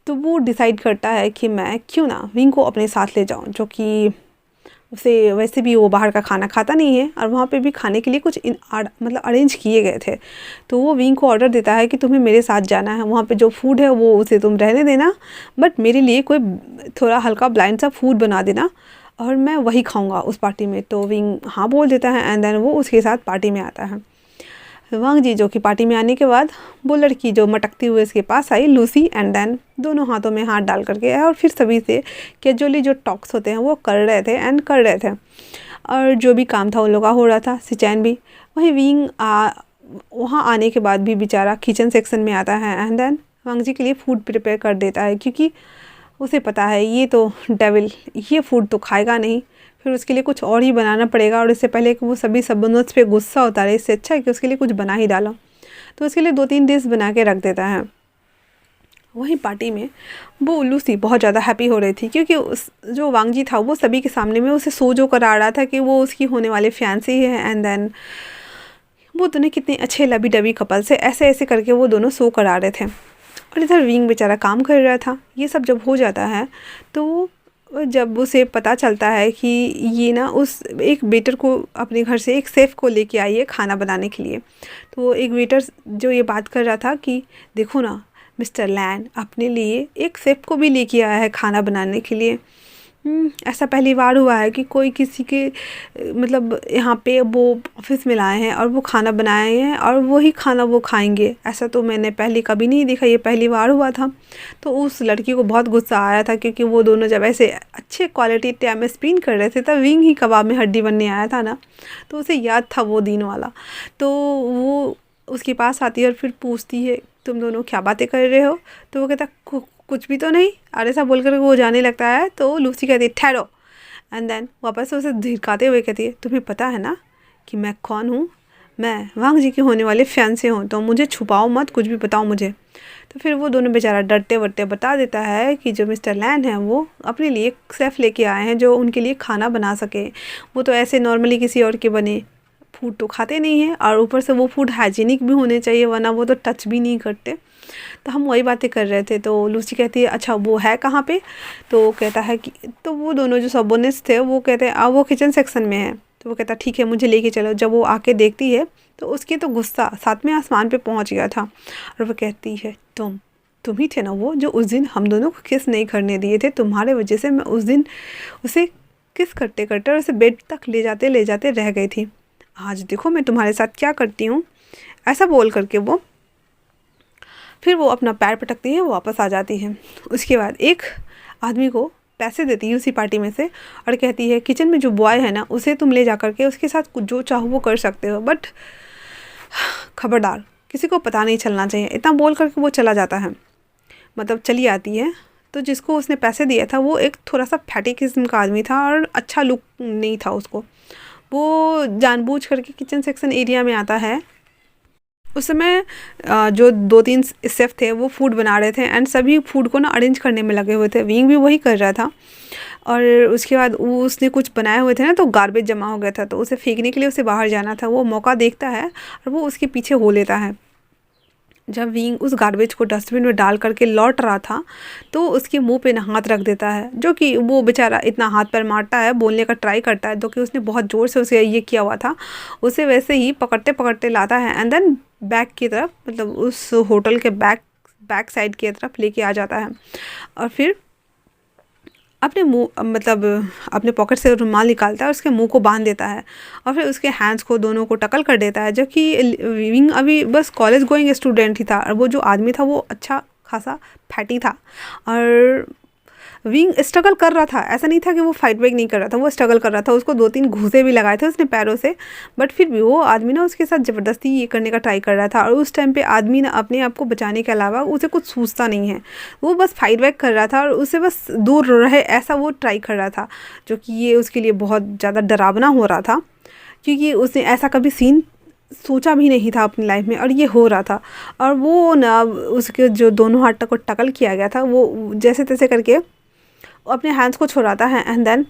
तो वो डिसाइड करता है कि मैं क्यों ना विंग को अपने साथ ले जाऊं, जो कि उसे वैसे भी वो बाहर का खाना खाता नहीं है, और वहाँ पे भी खाने के लिए कुछ मतलब अरेंज किए गए थे। तो वो विंग को ऑर्डर देता है कि तुम्हें मेरे साथ जाना है, वहाँ पे जो फूड है वो उसे तुम रहने देना, बट मेरे लिए कोई थोड़ा हल्का ब्लाइंड सा फूड बना देना, और मैं वही खाऊंगा उस पार्टी में। तो विंग हाँ बोल देता है, एंड देन वो उसके साथ पार्टी में आता है। वांग जी जो कि पार्टी में आने के बाद वो लड़की जो मटकती हुए इसके पास आई लूसी, एंड देन दोनों हाथों में हाथ डाल करके और फिर सभी से कैजुअली जो टॉक्स होते हैं वो कर रहे थे, और जो भी काम था उन लोगों का हो रहा था, सिचैन भी। वहीं विंग वहाँ आने के बाद भी बेचारा किचन सेक्शन में आता है, एंड देन वांग जी के लिए फूड प्रिपेयर कर देता है, क्योंकि उसे पता है ये तो डेविल ये फूड तो खाएगा नहीं, फिर उसके लिए कुछ और ही बनाना पड़ेगा, और इससे पहले कि वो सभी सबनोट्स पे गुस्सा होता रहे, इससे अच्छा है कि उसके लिए कुछ बना ही डालो। तो उसके लिए 2-3 डिश बना के रख देता है। वहीं पार्टी में वो लूसी बहुत ज़्यादा हैप्पी हो रही थी, क्योंकि उस जो वांग जी था वो सभी के सामने में उसे सो जो करा रहा था कि वो उसकी होने वाली फियांसी है, एंड देन वो दोनों कितने अच्छे लबी डबी कपल से ऐसे ऐसे करके वो दोनों सो करा रहे थे। और इधर विंग बेचारा काम कर रहा था। ये सब जब हो जाता है तो जब उसे पता चलता है कि ये ना उस एक वेटर को अपने घर से एक शेफ़ को लेके आई है खाना बनाने के लिए। तो वो एक वेटर जो ये बात कर रहा था कि देखो ना मिस्टर लैन अपने लिए एक शेफ़ को भी लेके आया है खाना बनाने के लिए। ऐसा पहली बार हुआ है कि कोई किसी के मतलब यहाँ पे वो ऑफिस में लाए हैं और वो खाना बनाए हैं और वही खाना वो खाएंगे, ऐसा तो मैंने पहले कभी नहीं देखा, ये पहली बार हुआ था। तो उस लड़की को बहुत गुस्सा आया था, क्योंकि वो दोनों जब ऐसे अच्छे क्वालिटी टाइम में स्पिन कर रहे थे तब विंग ही कबाब में हड्डी बनने आया था ना, तो उसे याद था वो दिन वाला। तो वो उसके पास आती है और फिर पूछती है तुम दोनों क्या बातें कर रहे हो। तो वो कहता कुछ भी तो नहीं, और ऐसा बोलकर वो जाने लगता है। तो लूसी कहती है ठहरो, एंड देन वापस से उसे धिरकाते हुए कहती है तुम्हें पता है ना कि मैं कौन हूँ, मैं वांग जी की होने वाले फियांसे हूँ, तो मुझे छुपाओ मत, कुछ भी बताओ मुझे। तो फिर वो दोनों बेचारा डरते वरते बता देता है कि जो मिस्टर लैन है वो अपने लिए शेफ़ लेके आए हैं जो उनके लिए खाना बना सके, वो तो ऐसे नॉर्मली किसी और के बने फूड तो खाते नहीं हैं और ऊपर से वो फूड हाइजीनिक भी होने चाहिए, वरना वो तो टच भी नहीं करते। तो हम वही बातें कर रहे थे। तो लूसी कहती है अच्छा वो है कहाँ पे? तो कहता है कि, तो वो दोनों जो सबोर्डिनेट्स थे वो कहते हैं वो किचन सेक्शन में है। तो वो कहता है ठीक है मुझे लेके चलो। जब वो आके देखती है तो उसकी तो गुस्सा सातवें आसमान पे पहुंच गया था। और वो कहती है तुम ही थे ना वो जो उस दिन हम दोनों को किस नहीं करने दिए थे, तुम्हारे वजह से मैं उस दिन उसे किस करते करते और उसे बेड तक ले जाते रह गई थी। आज देखो मैं तुम्हारे साथ क्या करती हूँ। ऐसा बोल करके वो फिर वो अपना पैर पटकती है, वो वापस आ जाती है। उसके बाद एक आदमी को पैसे देती है उसी पार्टी में से और कहती है किचन में जो बॉय है ना उसे तुम ले जा करके उसके साथ जो चाहो वो कर सकते हो, बट खबरदार किसी को पता नहीं चलना चाहिए। इतना बोल करके वो चला जाता है, मतलब चली आती है। तो जिसको उसने पैसे दिया था वो एक थोड़ा सा फैटी किस्म का आदमी था और अच्छा लुक नहीं था उसको। वो जानबूझ करके किचन सेक्शन एरिया में आता है। उस समय जो 2-3 शेफ़ थे वो फूड बना रहे थे एंड सभी फूड को ना अरेंज करने में लगे हुए थे। विंग भी वही कर रहा था। और उसके बाद उसने कुछ बनाए हुए थे ना, तो गार्बेज जमा हो गया था, तो उसे फेंकने के लिए उसे बाहर जाना था। वो मौका देखता है और वो उसके पीछे हो लेता है। जब विंग उस गार्बेज को डस्टबिन में डाल करके लौट रहा था तो उसके मुंह पे ना हाथ रख देता है, जो कि वो बेचारा इतना हाथ पैर मारता है, बोलने का ट्राई करता है, जो कि उसने बहुत ज़ोर से उसे ये किया हुआ था। उसे वैसे ही पकड़ते पकड़ते लाता है एंड देन बैक की तरफ, मतलब उस होटल के बैक साइड की तरफ लेके आ जाता है। और फिर अपने मुंह, मतलब अपने पॉकेट से रुमाल निकालता है और उसके मुंह को बांध देता है और फिर उसके हैंड्स को दोनों को टकल कर देता है। जो कि विंग अभी बस कॉलेज गोइंग स्टूडेंट ही था और वो जो आदमी था वो अच्छा खासा फैटी था। और विंग स्ट्रगल कर रहा था, ऐसा नहीं था कि वो फाइट बैक नहीं कर रहा था, वो स्ट्रगल कर रहा था। उसको 2-3 घूंसे भी लगाए थे उसने पैरों से, बट फिर भी वो आदमी ना उसके साथ ज़बरदस्ती ये करने का ट्राई कर रहा था। और उस टाइम पे आदमी ना अपने आप को बचाने के अलावा उसे कुछ सूझता नहीं है, वो बस फाइट बैक कर रहा था और उसे बस दूर रहे ऐसा वो ट्राई कर रहा था, जो कि ये उसके लिए बहुत ज़्यादा डरावना हो रहा था, क्योंकि उसने ऐसा कभी सीन सोचा भी नहीं था अपनी लाइफ में और ये हो रहा था। और वो ना उसके जो दोनों हाथ को टकल किया गया था, वो जैसे तैसे करके अपने हैंड्स को छुड़ाता है एंड देन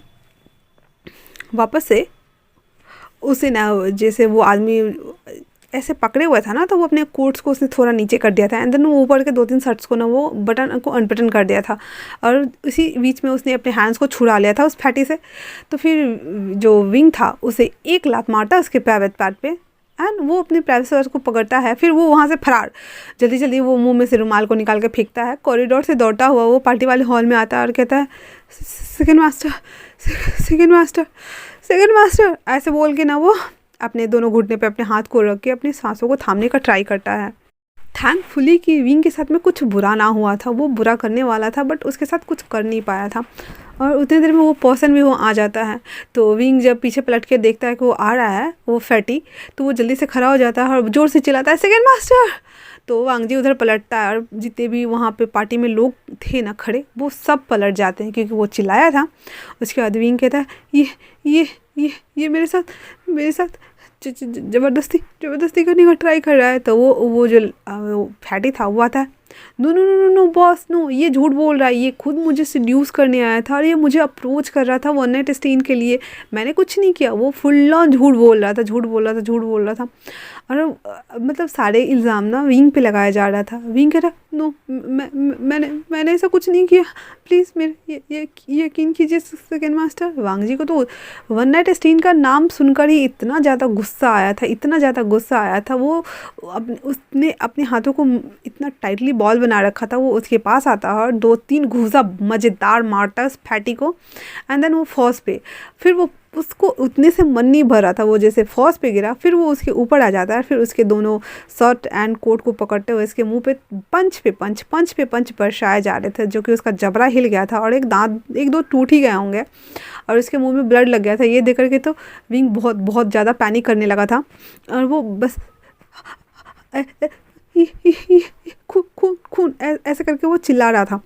वापस से उसे ना, जैसे वो आदमी ऐसे पकड़े हुआ था ना, तो वो अपने कोट्स को उसने थोड़ा नीचे कर दिया था एंड देन वो ऊपर के 2-3 शर्ट्स को ना वो बटन को अनबटन कर दिया था और इसी बीच में उसने अपने हैंड्स को छुड़ा लिया था उस फैटी से। तो फिर जो विंग था उसे एक लात मारता उसके प्राइवेट पार्ट पे एंड वो अपने प्राइवेट को पकड़ता है। फिर वो वहाँ से फरार, जल्दी जल्दी वो मुंह में से रुमाल को निकाल के फेंकता है। कॉरिडोर से दौड़ता हुआ वो पार्टी वाले हॉल में आता है और कहता है second master, second master, second master, ऐसे बोल के ना वो अपने दोनों घुटने पे अपने हाथ को रख के अपनी सांसों को थामने का ट्राई करता है। थैंकफुली कि विंग के साथ में कुछ बुरा ना हुआ था, वो बुरा करने वाला था बट उसके साथ कुछ कर नहीं पाया था। और उतनी देर में वो पर्सन भी वो आ जाता है। तो विंग जब पीछे पलट के देखता है कि वो आ रहा है वो फैटी, तो वो जल्दी से खड़ा हो जाता है और ज़ोर से चिल्लाता है सेकंड मास्टर। तो वांगजी उधर पलटता है और जितने भी वहाँ पे पार्टी में लोग थे ना खड़े, वो सब पलट जाते हैं क्योंकि वो चिल्लाया था। उसके बाद विंग कहता है ये मेरे साथ ज़बरदस्ती करने का ट्राई कर रहा है। तो वो जो फैटी था वो आता है, no no no no boss no, ये झूठ बोल रहा है, ये खुद मुझे सेड्यूस करने आया था और ये मुझे अप्रोच कर रहा था वन नाइट स्टैंड के लिए, मैंने कुछ नहीं किया। वो फुल ऑन झूठ बोल रहा था। और मतलब सारे इल्ज़ाम ना विंग पे लगाया जा रहा था। विंग कह रहा नो, मैंने ऐसा कुछ नहीं किया, प्लीज़ मेरे ये यकीन कीजिए सेकंड मास्टर। वांगजी को तो वन नाइट स्टैंड का नाम सुनकर ही इतना ज़्यादा गुस्सा आया था, वो उसने अपने हाथों को इतना टाइटली बॉल बना रखा था। वो उसके पास आता है और 2-3 घूसा मज़ेदार मारता है उस फैटी को एंड देन वो फॉस पे, फिर वो उसको उतने से मन नहीं भर रहा था, वो जैसे फॉस पे गिरा फिर वो उसके ऊपर आ जाता है। फिर उसके दोनों शर्ट एंड कोट को पकड़ते हुए इसके मुंह पे पंच पे पंच बरसाए जा रहे थे, जो कि उसका जबड़ा हिल गया था और एक दांत 1-2 टूट ही गए होंगे और उसके मुंह में ब्लड लग गया था। ये देख करके तो विंग बहुत ज़्यादा पैनिक करने लगा था और वो बस खून ऐसे करके वो चिल्ला रहा था।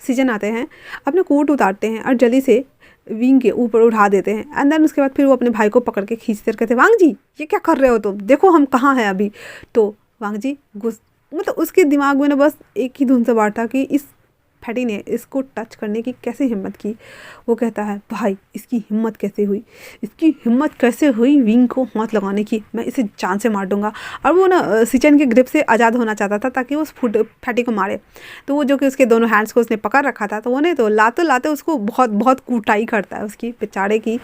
सीजन आते हैं, अपने कोट उतारते हैं और जल्दी से विंग के ऊपर उठा देते हैं एंड देन उसके बाद फिर वो अपने भाई को पकड़ के खींचते कहते वांग जी ये क्या कर रहे हो तुम, देखो हम कहाँ हैं अभी। तो वांग जी मतलब उसके दिमाग में ना बस एक ही धुन से बात था कि इस फैटी ने इसको टच करने की कैसे हिम्मत की। वो कहता है भाई इसकी हिम्मत कैसे हुई, इसकी हिम्मत कैसे हुई विंग को हाथ लगाने की, मैं इसे जान से मार दूंगा। और वो ना सिचन के ग्रिप से आज़ाद होना चाहता था ताकि वो उस फैटी को मारे। तो वो जो कि उसके दोनों हैंड्स को उसने पकड़ रखा था, तो वो नहीं तो लाते लाते उसको बहुत बहुत कुटाई करता है उसकी बेचारे की।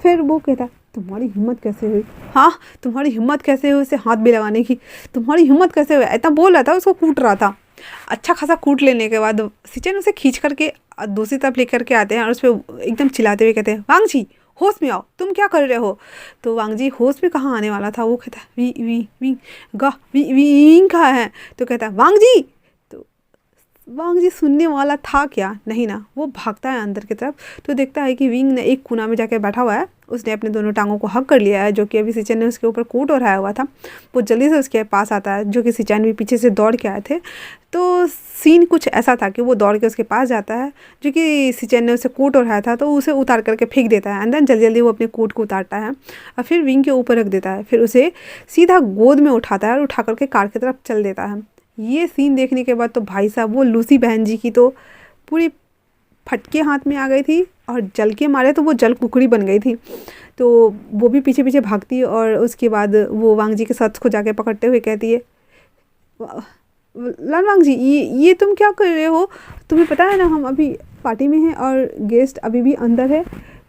फिर वो कहता है तुम्हारी हिम्मत कैसे हुई, हाँ तुम्हारी हिम्मत कैसे हुई उसे हाथ भी लगाने की, तुम्हारी हिम्मत कैसे हुई, इतना बोल रहा था, उसको कूट रहा था। अच्छा खासा कूट लेने के बाद सिचन उसे खींच करके दूसरी तरफ लेकर के आते हैं और उस पर एकदम चिल्लाते हुए कहते हैं वांग जी होश में आओ, तुम क्या कर रहे हो। तो वांग जी होश में कहाँ आने वाला था, वो कहता है वी वी वी गा वी विंग कहाँ है। तो कहता है वांग जी। तो वांग जी सुनने वाला था क्या, नहीं ना, वो भागता है अंदर की तरफ। तो देखता है कि विंग ने एक कोना में जाके बैठा हुआ है, उसने अपने दोनों टांगों को हक कर लिया है, जो कि अभी सिचन ने उसके ऊपर कूट उठाया हुआ था। वो जल्दी से उसके पास आता है, जो कि सिचन भी पीछे से दौड़ के आए थे। तो सीन कुछ ऐसा था कि वो दौड़ के उसके पास जाता है, जो कि सिचन ने उसे कूट उठाया था, तो उसे उतार करके फेंक देता है। एंड देन जल्दी जल्दी वो अपने कूट को उतारता है और फिर विंग के ऊपर रख देता है। फिर उसे सीधा गोद में उठाता है और उठा करके कार की तरफ चल देता है। ये सीन देखने के बाद तो भाई साहब वो लूसी बहन जी की तो पूरी फटके हाथ में आ गई थी, और जल के मारे तो वो जल कुकड़ी बन गई थी। तो वो भी पीछे पीछे भागती है और उसके बाद वो वांग जी के साथ को जाके पकड़ते हुए कहती है लाल वांग जी ये तुम क्या कर रहे हो, तुम्हें पता है ना हम अभी पार्टी में हैं और गेस्ट अभी भी अंदर है।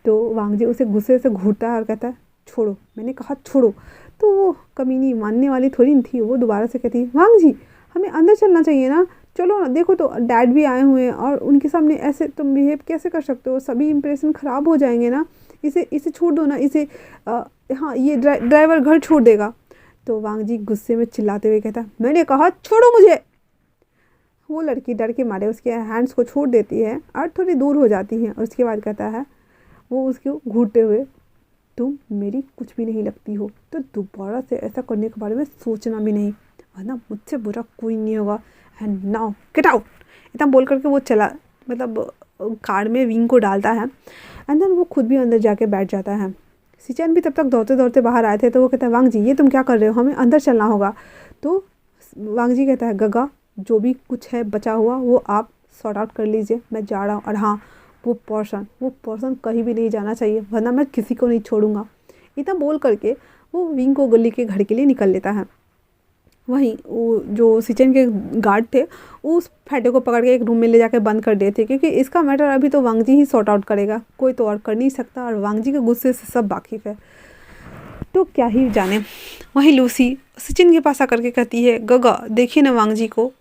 तो वांग जी उसे गुस्से से घूरता है और कहता है छोड़ो, मैंने कहा छोड़ो। तो वो कमीनी मानने वाली थोड़ी न थी, वो दोबारा से कहती है वांग जी हमें अंदर चलना चाहिए ना, चलो ना, देखो तो डैड भी आए हुए हैं और उनके सामने ऐसे तुम बिहेव कैसे कर सकते हो, सभी इंप्रेशन ख़राब हो जाएंगे ना, इसे छोड़ दो ना, इसे हाँ ये ड्राइवर घर छोड़ देगा। तो वांग जी गुस्से में चिल्लाते हुए कहता मैंने कहा छोड़ो मुझे। वो लड़की डर के मारे उसके हैंड्स को छोड़ देती है और थोड़ी दूर हो जाती है, और उसके बाद कहता है वो उसको घूरते हुए तुम मेरी कुछ भी नहीं लगती हो, तो दोबारा से ऐसा करने के बारे में सोचना भी नहीं, वरना मुझसे बुरा कोई नहीं होगा, एंड नाउ गेट आउट। इतना बोल करके वो चला, मतलब कार में विंग को डालता है, एंड देन वो खुद भी अंदर जाके बैठ जाता है। सिचन भी तब तक दौड़ते दौड़ते बाहर आए थे, तो वो कहता है वांग जी ये तुम क्या कर रहे हो, हमें अंदर चलना होगा। तो वांग जी कहता है गगा जो भी कुछ है बचा हुआ वो आप सॉर्ट आउट कर लीजिए, मैं जा रहा हूँ, और हाँ वो पर्सन कहीं भी नहीं जाना चाहिए, वरना मैं किसी को नहीं छोड़ूंगा। इतना बोल करके वो विंग को गली के घर के लिए निकल लेता है। वहीं वो जो सिचन के गार्ड थे उस फैटे को पकड़ के एक रूम में ले जाकर बंद कर दिए थे, क्योंकि इसका मैटर अभी तो वांग जी ही सॉर्ट आउट करेगा, कोई तो और कर नहीं सकता, और वांग जी के गुस्से से सब वाकिफ है, तो क्या ही जाने। वहीं लूसी सिचन के पास आकर के कहती है गगा देखिए ना वांग जी को,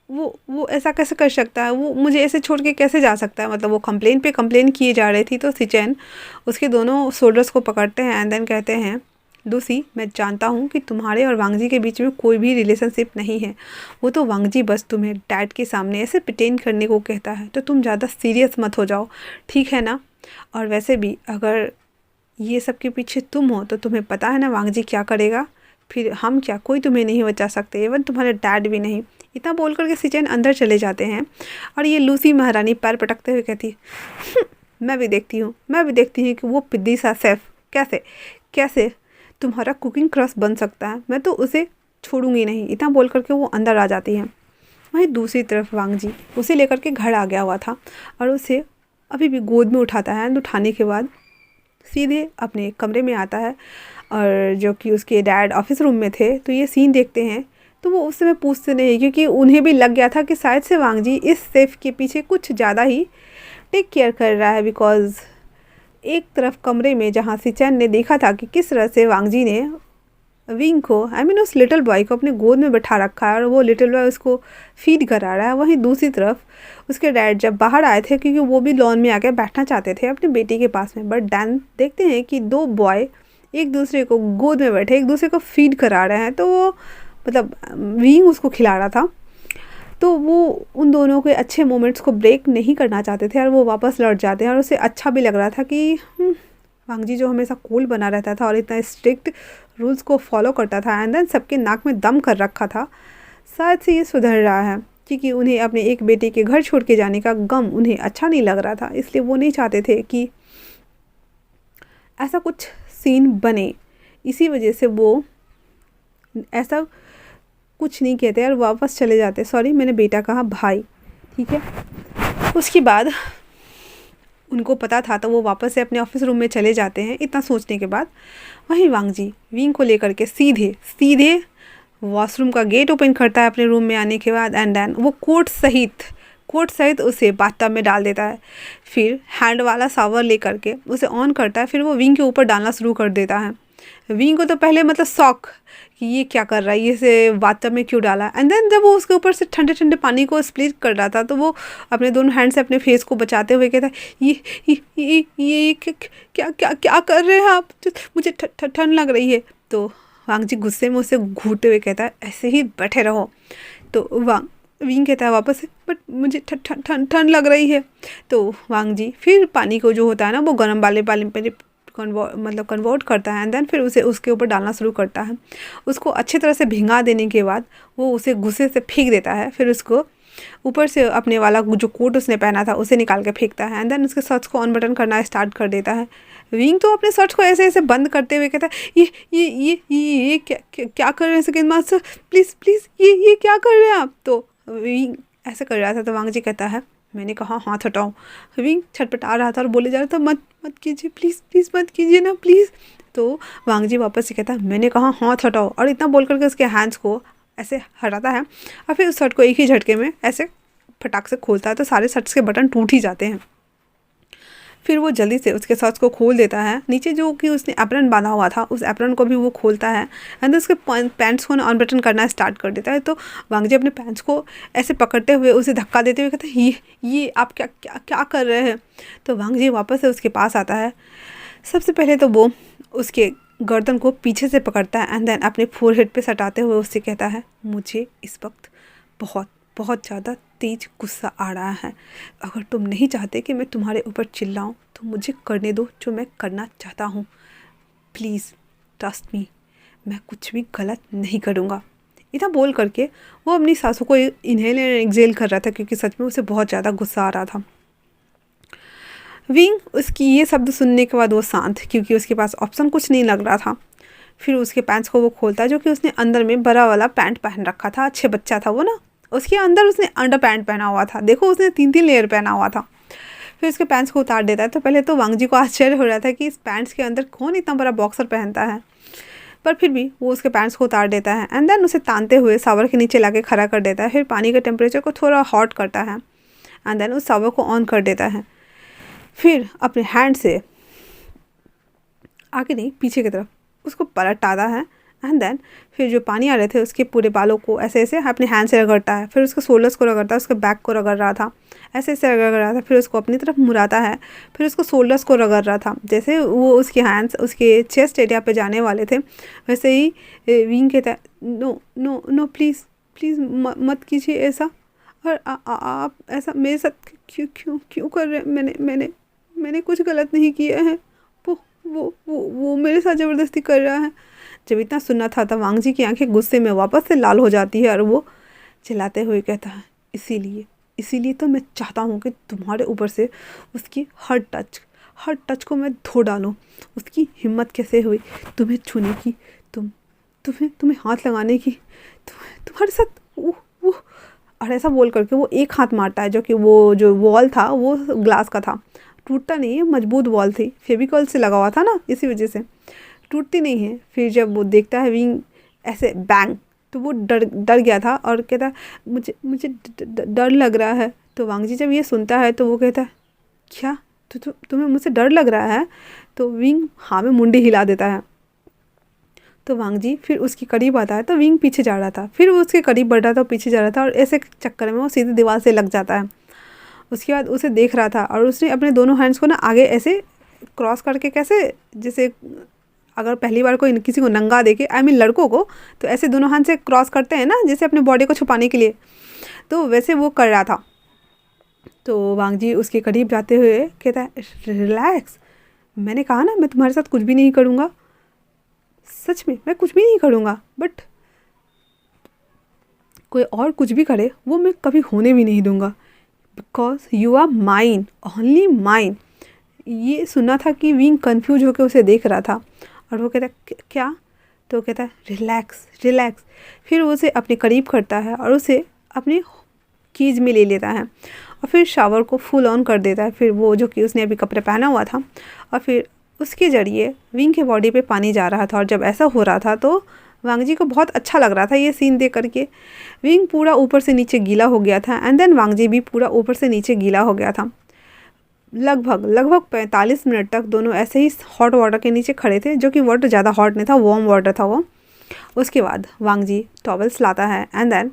वो ऐसा कैसे कर सकता है, वो मुझे ऐसे छोड़ के कैसे जा सकता है। मतलब वो कंप्लेन पे कंप्लेन किए जा रही थी, तो सिचन उसके दोनों शोल्डर्स को पकड़ते हैं एंड देन कहते हैं लूसी मैं जानता हूँ कि तुम्हारे और वांग जी के बीच में कोई भी रिलेशनशिप नहीं है, वो तो वांग जी बस तुम्हें डैड के सामने ऐसे प्रिटेंड करने को कहता है, तो तुम ज़्यादा सीरियस मत हो जाओ, ठीक है ना। और वैसे भी अगर ये सब के पीछे तुम हो तो तुम्हें पता है ना वांग जी क्या करेगा, फिर हम क्या, कोई तुम्हें नहीं बचा सकते, इवन तुम्हारे डैड भी नहीं। इतना बोल करके सिचन अंदर चले जाते हैं, और ये लूसी महारानी पैर पटकते हुए कहती मैं भी देखती हूँ कि वो पिद्दी सा सेफ कैसे तुम्हारा कुकिंग क्रश बन सकता है, मैं तो उसे छोड़ूंगी नहीं। इतना बोल करके वो अंदर आ जाती है। वहीं दूसरी तरफ वांग जी उसे लेकर के घर आ गया हुआ था, और उसे अभी भी गोद में उठाता है, उठाने के बाद सीधे अपने कमरे में आता है, और जो कि उसके डैड ऑफिस रूम में थे। तो ये सीन देखते हैं, तो वो उस समय पूछते नहीं, क्योंकि उन्हें भी लग गया था कि शायद से वांग जी इस सेफ के पीछे कुछ ज़्यादा ही टेक केयर कर रहा है। बिकॉज एक तरफ कमरे में जहाँ सिचन ने देखा था कि किस तरह से वांग जी ने विंग को उस लिटिल बॉय को अपने गोद में बैठा रखा है, और वो लिटिल बॉय उसको फीड करा रहा है। वहीं दूसरी तरफ उसके डैड जब बाहर आए थे, क्योंकि वो भी लॉन में आकर बैठना चाहते थे अपनी बेटी के पास में, बट डैन देखते हैं कि दो बॉय एक दूसरे को गोद में बैठे एक दूसरे को फीड करा रहे हैं। तो वो मतलब विंग उसको खिला रहा था, तो वो उन दोनों के अच्छे मोमेंट्स को ब्रेक नहीं करना चाहते थे, और वो वापस लौट जाते हैं। और उसे अच्छा भी लग रहा था कि वांग जी जो हमेशा कूल बना रहता था और इतना स्ट्रिक्ट रूल्स को फॉलो करता था, एंड देन सबके नाक में दम कर रखा था, शायद से ये सुधर रहा है, क्योंकि उन्हें अपने एक बेटे के घर छोड़ के जाने का गम उन्हें अच्छा नहीं लग रहा था। इसलिए वो नहीं चाहते थे कि ऐसा कुछ सीन बने, इसी वजह से वो ऐसा कुछ नहीं कहते और वापस चले जाते। सॉरी मैंने बेटा कहा, भाई, ठीक है। उसके बाद उनको पता था तो वो वापस से अपने ऑफिस रूम में चले जाते हैं। इतना सोचने के बाद वहीं वांगजी विंग को लेकर के सीधे सीधे वॉशरूम का गेट ओपन करता है अपने रूम में आने के बाद, एंड देन वो कोट सहित उसे बाथटब में डाल देता है। फिर हैंड वाला शावर लेकर के उसे ऑन करता है, फिर वो विंग के ऊपर डालना शुरू कर देता है। विंग को तो पहले मतलब शौक कि ये क्या कर रहा है, ये से बाथटब में क्यों डाला। एंड देन जब वो उसके ऊपर से ठंडे ठंडे पानी को स्प्लिट कर रहा था तो वो अपने दोनों हैंड से अपने फेस को बचाते हुए कहता है ये क्या क्या क्या कर रहे हैं आप, मुझे ठंड लग रही है। तो वांगजी गुस्से में उसे घूरते हुए कहता है ऐसे ही बैठे रहो। तो विंग कहता है वापस से बट मुझे ठंड लग रही है। तो वांगजी फिर पानी को जो होता है ना वो गर्म वाले पानी पे कन्वर्ट करता है, एंड देन फिर उसे उसके ऊपर डालना शुरू करता है। उसको अच्छी तरह से भिंगा देने के बाद वो उसे गुस्से से फेंक देता है। फिर उसको ऊपर से अपने वाला जो कोट उसने पहना था उसे निकाल के फेंकता है, एंड देन उसके शर्ट्स को ऑन बटन करना स्टार्ट कर देता है। विंग तो अपने शर्ट्स को ऐसे ऐसे बंद करते हुए कहता है ये क्या कर रहे हैं सेकंड मास्टर, प्लीज़ प्लीज़ ये क्या कर रहे हैं आप। तो विंग ऐसे कर रहा था तो वांगजी कहता है मैंने कहा हाथ हटाओ। विंग छटपटा रहा था और बोले जा रहा था मत कीजिए प्लीज़ प्लीज़ मत कीजिए ना प्लीज़। तो वांगजी वापस से कहता है मैंने कहा हाथ हटाओ, और इतना बोल करके उसके हैंड्स को ऐसे हटाता है और फिर उस शर्ट को एक ही झटके में ऐसे फटाक से खोलता है तो सारे शर्ट्स के बटन टूट ही जाते हैं। फिर वो जल्दी से उसके शर्ट्स को खोल देता है, नीचे जो कि उसने एप्रन बांधा हुआ था उस एप्रन को भी वो खोलता है, एंड उसके पैंट्स को अनबटन करना स्टार्ट कर देता है। तो वांगजी अपने पैंट्स को ऐसे पकड़ते हुए उसे धक्का देते हुए कहता है ये आप क्या क्या क्या कर रहे हैं। तो वांगजी वापस से उसके पास आता है। सबसे पहले तो वो उसके गर्दन को पीछे से पकड़ता है, एंड देन अपने फोरहेड पे सटाते हुए उससे कहता है मुझे इस वक्त बहुत बहुत ज़्यादा तेज गुस्सा आ रहा है। अगर तुम नहीं चाहते कि मैं तुम्हारे ऊपर चिल्लाऊं तो मुझे करने दो जो मैं करना चाहता हूं। प्लीज़ ट्रस्ट मी, मैं कुछ भी गलत नहीं करूँगा। इतना बोल करके वो अपनी सासू को इनहेल एंड एक्सहेल कर रहा था क्योंकि सच में उसे बहुत ज़्यादा गुस्सा आ रहा था। विंग उसकी ये शब्द सुनने के बाद वो शांत, क्योंकि उसके पास ऑप्शन कुछ नहीं लग रहा था। फिर उसके पैंट्स को वो खोलता है जो कि उसने अंदर में बड़ा वाला पैंट पहन रखा था, अच्छे बच्चा था वो ना, उसके अंदर उसने अंडर पैंट पहना हुआ था। देखो उसने 3 लेयर पहना हुआ था। फिर उसके पैंट्स को उतार देता है। तो पहले तो वांगजी को आश्चर्य हो रहा था कि इस पैंट्स के अंदर कौन इतना बड़ा बॉक्सर पहनता है, पर फिर भी वो उसके पैंट्स को उतार देता है, एंड देन उसे तानते हुए शावर के नीचे लाके खड़ा कर देता है। फिर पानी के टेम्परेचर को थोड़ा हॉट करता है, एंड देन उस शावर को ऑन कर देता है। फिर अपने हैंड से आगे नहीं पीछे की तरफ उसको पलटाता है, एंड देन फिर जो पानी आ रहे थे उसके पूरे बालों को ऐसे ऐसे अपने हैंड से रगड़ता है। फिर उसके शोल्डर्स को रगड़ता है, उसके बैक को रगड़ रहा था, ऐसे ऐसे रगड़ रहा था। फिर उसको अपनी तरफ मुड़ाता है, फिर उसको शोल्डर्स को रगड़ रहा था। जैसे वो उसके हैंड्स उसके चेस्ट एरिया पे जाने वाले थे वैसे ही विंग कहता है no no no please please मत कीजिए ऐसा, और आप ऐसा मेरे साथ क्यों क्यों क्यों कर रहे हैं। मैंने कुछ गलत नहीं किया है, वो मेरे साथ ज़बरदस्ती कर रहा है। जब इतना सुनना था तब वांगजी की आंखें गुस्से में वापस से लाल हो जाती है और वो चिल्लाते हुए कहता है इसीलिए तो मैं चाहता हूँ कि तुम्हारे ऊपर से उसकी हर टच को मैं धो डालूँ। उसकी हिम्मत कैसे हुई तुम्हें छूने की, तुम्हें हाथ लगाने की, तुम्हारे साथ वो और ऐसा बोल करके वो एक हाथ मारता है, जो कि वो जो वॉल था वो ग्लास का था, टूटता नहीं है, मजबूत वॉल थी, फेविकॉल से लगा हुआ था ना, इसी वजह से टूटती नहीं है। फिर जब वो देखता है विंग ऐसे बैंग, तो वो डर गया था और कहता मुझे डर लग रहा है। तो वांगजी जब ये सुनता है तो वो कहता है क्या तुम्हें मुझसे डर लग रहा है। तो विंग हाँ में मुंडी हिला देता है। तो वांगजी फिर उसके करीब आता है तो विंग पीछे जा रहा था, फिर वो उसके करीब बढ़ रहा था, पीछे जा रहा था, और ऐसे चक्कर में वो सीधी दीवार से लग जाता है। उसके बाद उसे देख रहा था और उसने अपने दोनों हैंड्स को ना आगे ऐसे क्रॉस करके, कैसे जैसे अगर पहली बार कोई किसी को नंगा देखे, आई मीन लड़कों को, तो ऐसे दोनों हाथ से क्रॉस करते हैं ना, जैसे अपने बॉडी को छुपाने के लिए, तो वैसे वो कर रहा था। तो वांगजी उसके करीब जाते हुए कहता है रिलैक्स, मैंने कहा ना मैं तुम्हारे साथ कुछ भी नहीं करूँगा, सच में मैं कुछ भी नहीं करूँगा, बट कोई और कुछ भी करे वो मैं कभी होने भी नहीं दूँगा, because you are mine, only mine. ये सुना था कि विंग कंफ्यूज होकर उसे देख रहा था और वो कहता है क्या, तो कहता है रिलैक्स। फिर वो उसे अपने करीब करता है और उसे अपने कीज में ले लेता है और फिर शावर को फुल ऑन कर देता है, फिर वो जो कि उसने अभी कपड़े पहना हुआ था, और फिर उसके ज़रिए विंग के बॉडी पे पानी जा रहा था। और जब ऐसा हो रहा था तो वांग जी को बहुत अच्छा लग रहा था ये सीन देख करके। विंग पूरा ऊपर से नीचे गीला हो गया था एंड देन वांग जी भी पूरा ऊपर से नीचे गीला हो गया था। लगभग 45 मिनट तक दोनों ऐसे ही हॉट वाटर के नीचे खड़े थे, जो कि वाटर ज़्यादा हॉट नहीं था, वार्म वाटर था वो। उसके बाद वांग जी टॉवल्स लाता है एंड देन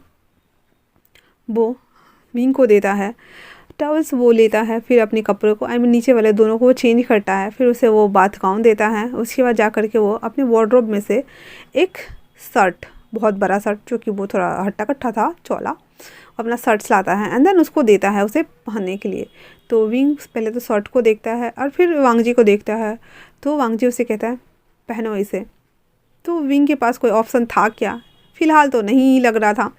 वो विंग को देता है। टॉवल्स वो लेता है, फिर अपने कपड़ों को नीचे वाले दोनों को वो चेंज करता है, फिर उसे वो बाथ गाउन देता है। उसके बाद जा कर के वो अपने वार्डरोब में से एक शर्ट, बहुत बड़ा शर्ट जो कि वो थोड़ा हट्टा कट्टा था, चौला, अपना शर्ट्स लाता है एंड देन उसको देता है उसे पहनने के लिए। तो विंग पहले तो शर्ट को देखता है और फिर वांग जी को देखता है। तो वांग जी उसे कहता है पहनो इसे। तो विंग के पास कोई ऑप्शन था क्या, फ़िलहाल तो नहीं लग रहा था,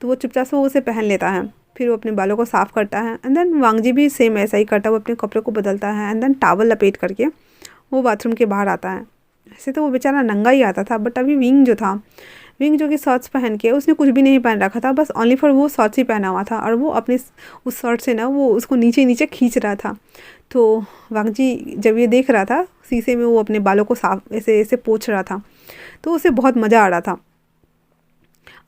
तो वो चुपचाप से वो उसे पहन लेता है। फिर वो अपने बालों को साफ़ करता है एंड देन वांग जी भी सेम ऐसा ही करता है, वो अपने कपड़े को बदलता है एंड देन टॉवल लपेट करके वो बाथरूम के बाहर आता है। ऐसे तो वो बेचारा नंगा ही आता था, बट अभी विंग जो कि शॉर्ट्स पहन के, उसने कुछ भी नहीं पहन रखा था, बस ओनली फॉर वो शॉर्ट्स ही पहना हुआ था और वो अपने उस शर्ट से ना वो उसको नीचे नीचे खींच रहा था। तो वांग जी जब ये देख रहा था शीशे में, वो अपने बालों को साफ ऐसे ऐसे पोंछ रहा था, तो उसे बहुत मज़ा आ रहा था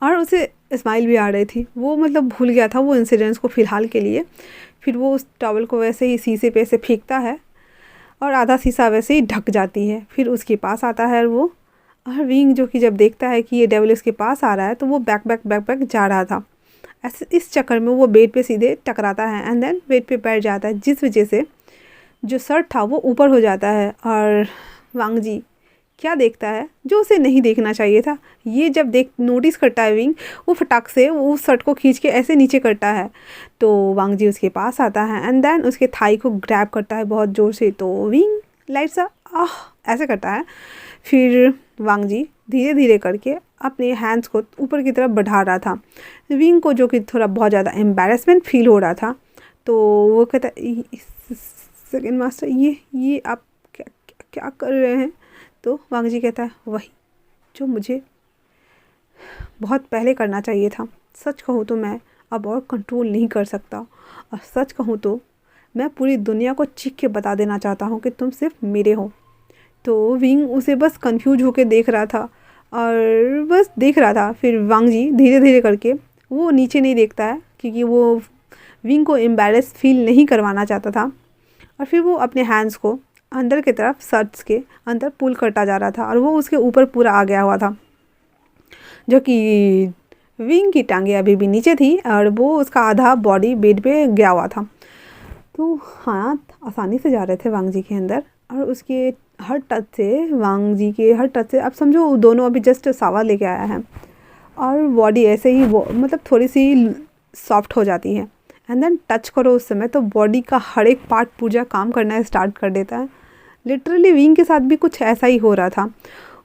और उसे स्माइल भी आ रही थी। वो मतलब भूल गया था वो इंसिडेंट्स को फ़िलहाल के लिए। फिर वो उस टॉवल को वैसे ही शीशे पे ऐसे फेंकता है और आधा शीशा वैसे ही ढक जाती है। फिर उसके पास आता है वो, और विंग जो कि जब देखता है कि ये डेविल उसके पास आ रहा है, तो वो बैक जा रहा था। ऐसे इस चक्कर में वो बेड पे सीधे टकराता है एंड देन बेड पे बैठ जाता है, जिस वजह से जो शर्ट था वो ऊपर हो जाता है। और वांग जी क्या देखता है जो उसे नहीं देखना चाहिए था। ये जब नोटिस करता है विंग, वो फटाक से वो उस शर्ट को खींच के ऐसे नीचे करता है। तो वांग जी उसके पास आता है एंड देन उसके थाई को ग्रैब करता है बहुत ज़ोर से। तो विंग लाइट सा ऐसे करता है। फिर वांग जी धीरे धीरे करके अपने हैंड्स को ऊपर की तरफ बढ़ा रहा था। विंग को जो कि थोड़ा बहुत ज़्यादा एम्बैरेसमेंट फील हो रहा था, तो वो कहता है सेकंड मास्टर ये आप क्या कर रहे हैं। तो वांग जी कहता है वही जो मुझे बहुत पहले करना चाहिए था। सच कहूँ तो मैं अब और कंट्रोल नहीं कर सकता, और सच कहूँ तो मैं पूरी दुनिया को चीख के बता देना चाहता हूँ कि तुम सिर्फ मेरे हो। तो विंग उसे बस कंफ्यूज होके देख रहा था और बस देख रहा था। फिर वांग जी धीरे धीरे करके, वो नीचे नहीं देखता है क्योंकि वो विंग को एम्बैरेस फील नहीं करवाना चाहता था, और फिर वो अपने हैंड्स को अंदर की तरफ शर्ट्स के अंदर पुल करता जा रहा था और वो उसके ऊपर पूरा आ गया हुआ था, जो कि विंग की टांगे अभी भी नीचे थी और वो उसका आधा बॉडी बेड पे गया हुआ था। तो हाथ आसानी से जा रहे थे वांग जी के अंदर, और उसके हर टच से, वांग जी के हर टच से, अब समझो दोनों अभी जस्ट सावा लेके आया है और बॉडी ऐसे ही वो मतलब थोड़ी सी सॉफ्ट हो जाती है एंड देन टच करो उस समय तो बॉडी का हर एक पार्ट पूजा काम करना स्टार्ट कर देता है। लिटरली विंग के साथ भी कुछ ऐसा ही हो रहा था।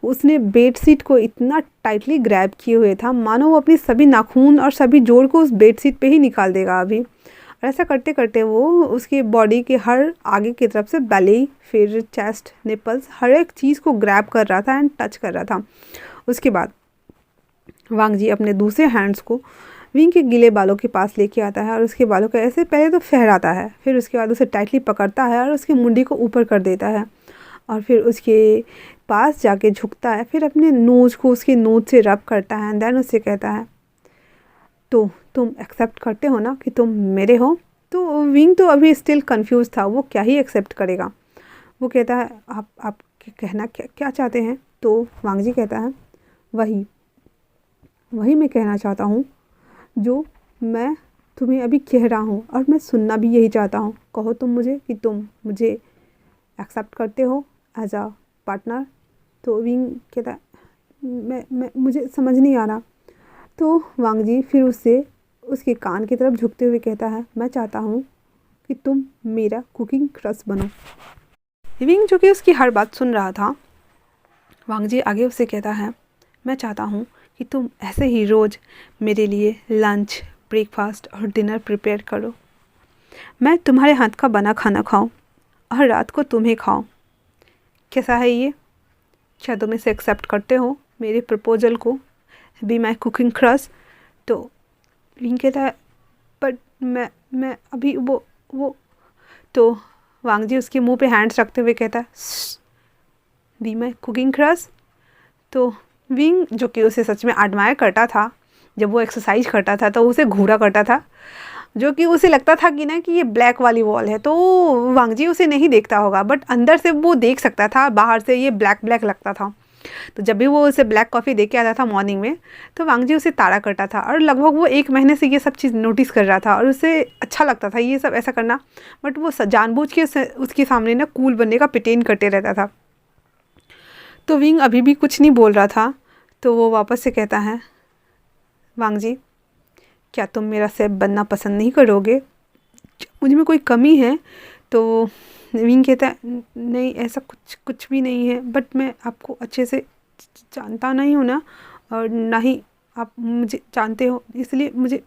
उसने बेडशीट को इतना टाइटली ग्रैब किए हुए था मानो वो अपनी सभी नाखून और सभी जोड़ को उस बेडशीट पे ही निकाल देगा अभी। और ऐसा करते करते वो उसकी बॉडी के हर आगे की तरफ से बेली, फिर चेस्ट, निपल्स, हर एक चीज़ को ग्रैब कर रहा था एंड टच कर रहा था। उसके बाद वांग जी अपने दूसरे हैंड्स को विंग के गीले बालों के पास लेके आता है और उसके बालों को ऐसे पहले तो फहराता है, फिर उसके बाद उसे टाइटली पकड़ता है और उसकी मुंडी को ऊपर कर देता है, और फिर उसके पास जाके झुकता है, फिर अपने नोज़ को उसके नोज़ से रब करता है एंड देन उससे कहता है तो तुम एक्सेप्ट करते हो ना कि तुम मेरे हो। तो विंग तो अभी स्टिल कंफ्यूज था, वो क्या ही एक्सेप्ट करेगा। वो कहता है आप कहना क्या चाहते हैं। तो वांग जी कहता है वही मैं कहना चाहता हूँ जो मैं तुम्हें अभी कह रहा हूँ, और मैं सुनना भी यही चाहता हूँ। कहो तुम मुझे कि तुम मुझे एक्सेप्ट करते हो एज अ पार्टनर। तो विंग कहता है मैं मुझे समझ नहीं आ रहा। तो वांग जी फिर उससे उसके कान की तरफ झुकते हुए कहता है मैं चाहता हूँ कि तुम मेरा कुकिंग क्रश बनो। विंग जो कि उसकी हर बात सुन रहा था, वांग जी आगे उससे कहता है मैं चाहता हूँ कि तुम ऐसे ही रोज़ मेरे लिए लंच, ब्रेकफास्ट और डिनर प्रिपेयर करो। मैं तुम्हारे हाथ का बना खाना खाऊं और रात को तुम्हें खाऊं। कैसा है ये? क्या तुम इसे एक्सेप्ट करते हो, मेरे प्रपोजल को, बी माई कुकिंग क्रश? तो विंग कहता है बट मैं अभी वो तो वांग जी उसके मुंह पे हैंड्स रखते हुए कहता है, दी मैं कुकिंग क्रश। तो विंग जो कि उसे सच में एडमायर करता था, जब वो एक्सरसाइज करता था तो उसे घूरा करता था, जो कि उसे लगता था कि ना कि ये ब्लैक वाली वॉल है, तो वांग जी उसे नहीं देखता होगा, बट अंदर से वो देख सकता था, बाहर से ये ब्लैक ब्लैक लगता था। तो जब भी वो उसे ब्लैक कॉफ़ी दे के आता था मॉर्निंग में, तो वांग जी उसे ताड़ा करता था, और लगभग वो 1 महीने से ये सब चीज़ नोटिस कर रहा था और उसे अच्छा लगता था ये सब ऐसा करना। बट वो जानबूझ के उसके सामने ना कूल बनने का प्रिटेंड करते रहता था। तो विंग अभी भी कुछ नहीं बोल रहा था, तो वो वापस से कहता है, वांग जी क्या तुम मेरा शेफ बनना पसंद नहीं करोगे? मुझ में कोई कमी है? तो विंग कहता है, नहीं ऐसा कुछ भी नहीं है, बट मैं आपको अच्छे से जानता नहीं हूँ ना, और ना ही आप मुझे जानते हो, इसलिए मुझे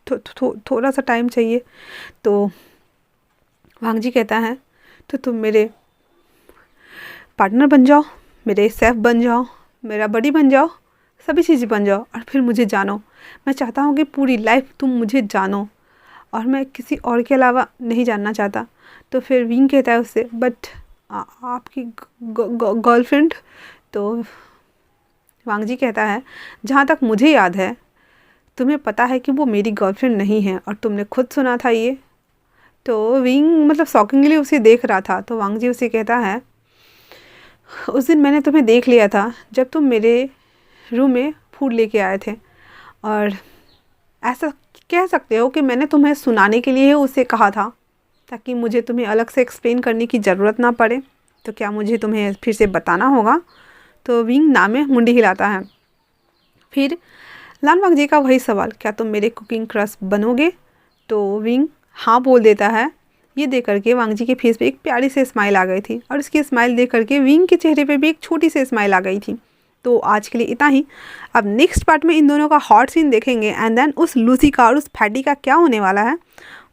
थोड़ा सा टाइम चाहिए। तो वांग जी कहता है, तो तुम मेरे पार्टनर बन जाओ, मेरे शेफ बन जाओ, मेरा बडी बन जाओ, सभी चीज़ें बन जाओ, और फिर मुझे जानो। मैं चाहता हूँ कि पूरी लाइफ तुम मुझे जानो, और मैं किसी और के अलावा नहीं जानना चाहता। तो फिर विंग कहता है उससे, बट आपकी गर्लफ्रेंड? तो वांग जी कहता है, जहाँ तक मुझे याद है तुम्हें पता है कि वो मेरी गर्लफ्रेंड नहीं है, और तुमने खुद सुना था ये। तो विंग मतलब शॉकिंगली उसे देख रहा था। तो वांग जी उसे कहता है, उस दिन मैंने तुम्हें देख लिया था जब तुम मेरे रूम में फूड लेके आए थे, और ऐसा कह सकते हो कि मैंने तुम्हें सुनाने के लिए उसे कहा था, ताकि मुझे तुम्हें अलग से एक्सप्लेन करने की ज़रूरत ना पड़े। तो क्या मुझे तुम्हें फिर से बताना होगा? तो विंग ना में मुंडी हिलाता है। फिर लान वांग जी का वही सवाल, क्या तुम मेरे कुकिंग क्रश बनोगे? तो विंग हाँ बोल देता है। ये देख करके वांग जी के फेस पे एक प्यारी सी स्माइल आ गई थी, और उसकी स्माइल देख करके विंग के चेहरे पे भी एक छोटी सी स्माइल आ गई थी। तो आज के लिए इतना ही। अब नेक्स्ट पार्ट में इन दोनों का हॉट सीन देखेंगे, एंड देन उस लूसी का और उस फैटी का क्या होने वाला है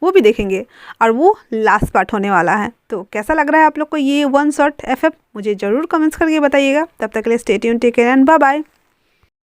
वो भी देखेंगे, और वो लास्ट पार्ट होने वाला है। तो कैसा लग रहा है आप लोग को ये वन शॉट एफएफ? मुझे ज़रूर कमेंट्स करके बताइएगा। तब तक के लिए stay tuned, take care and bye bye.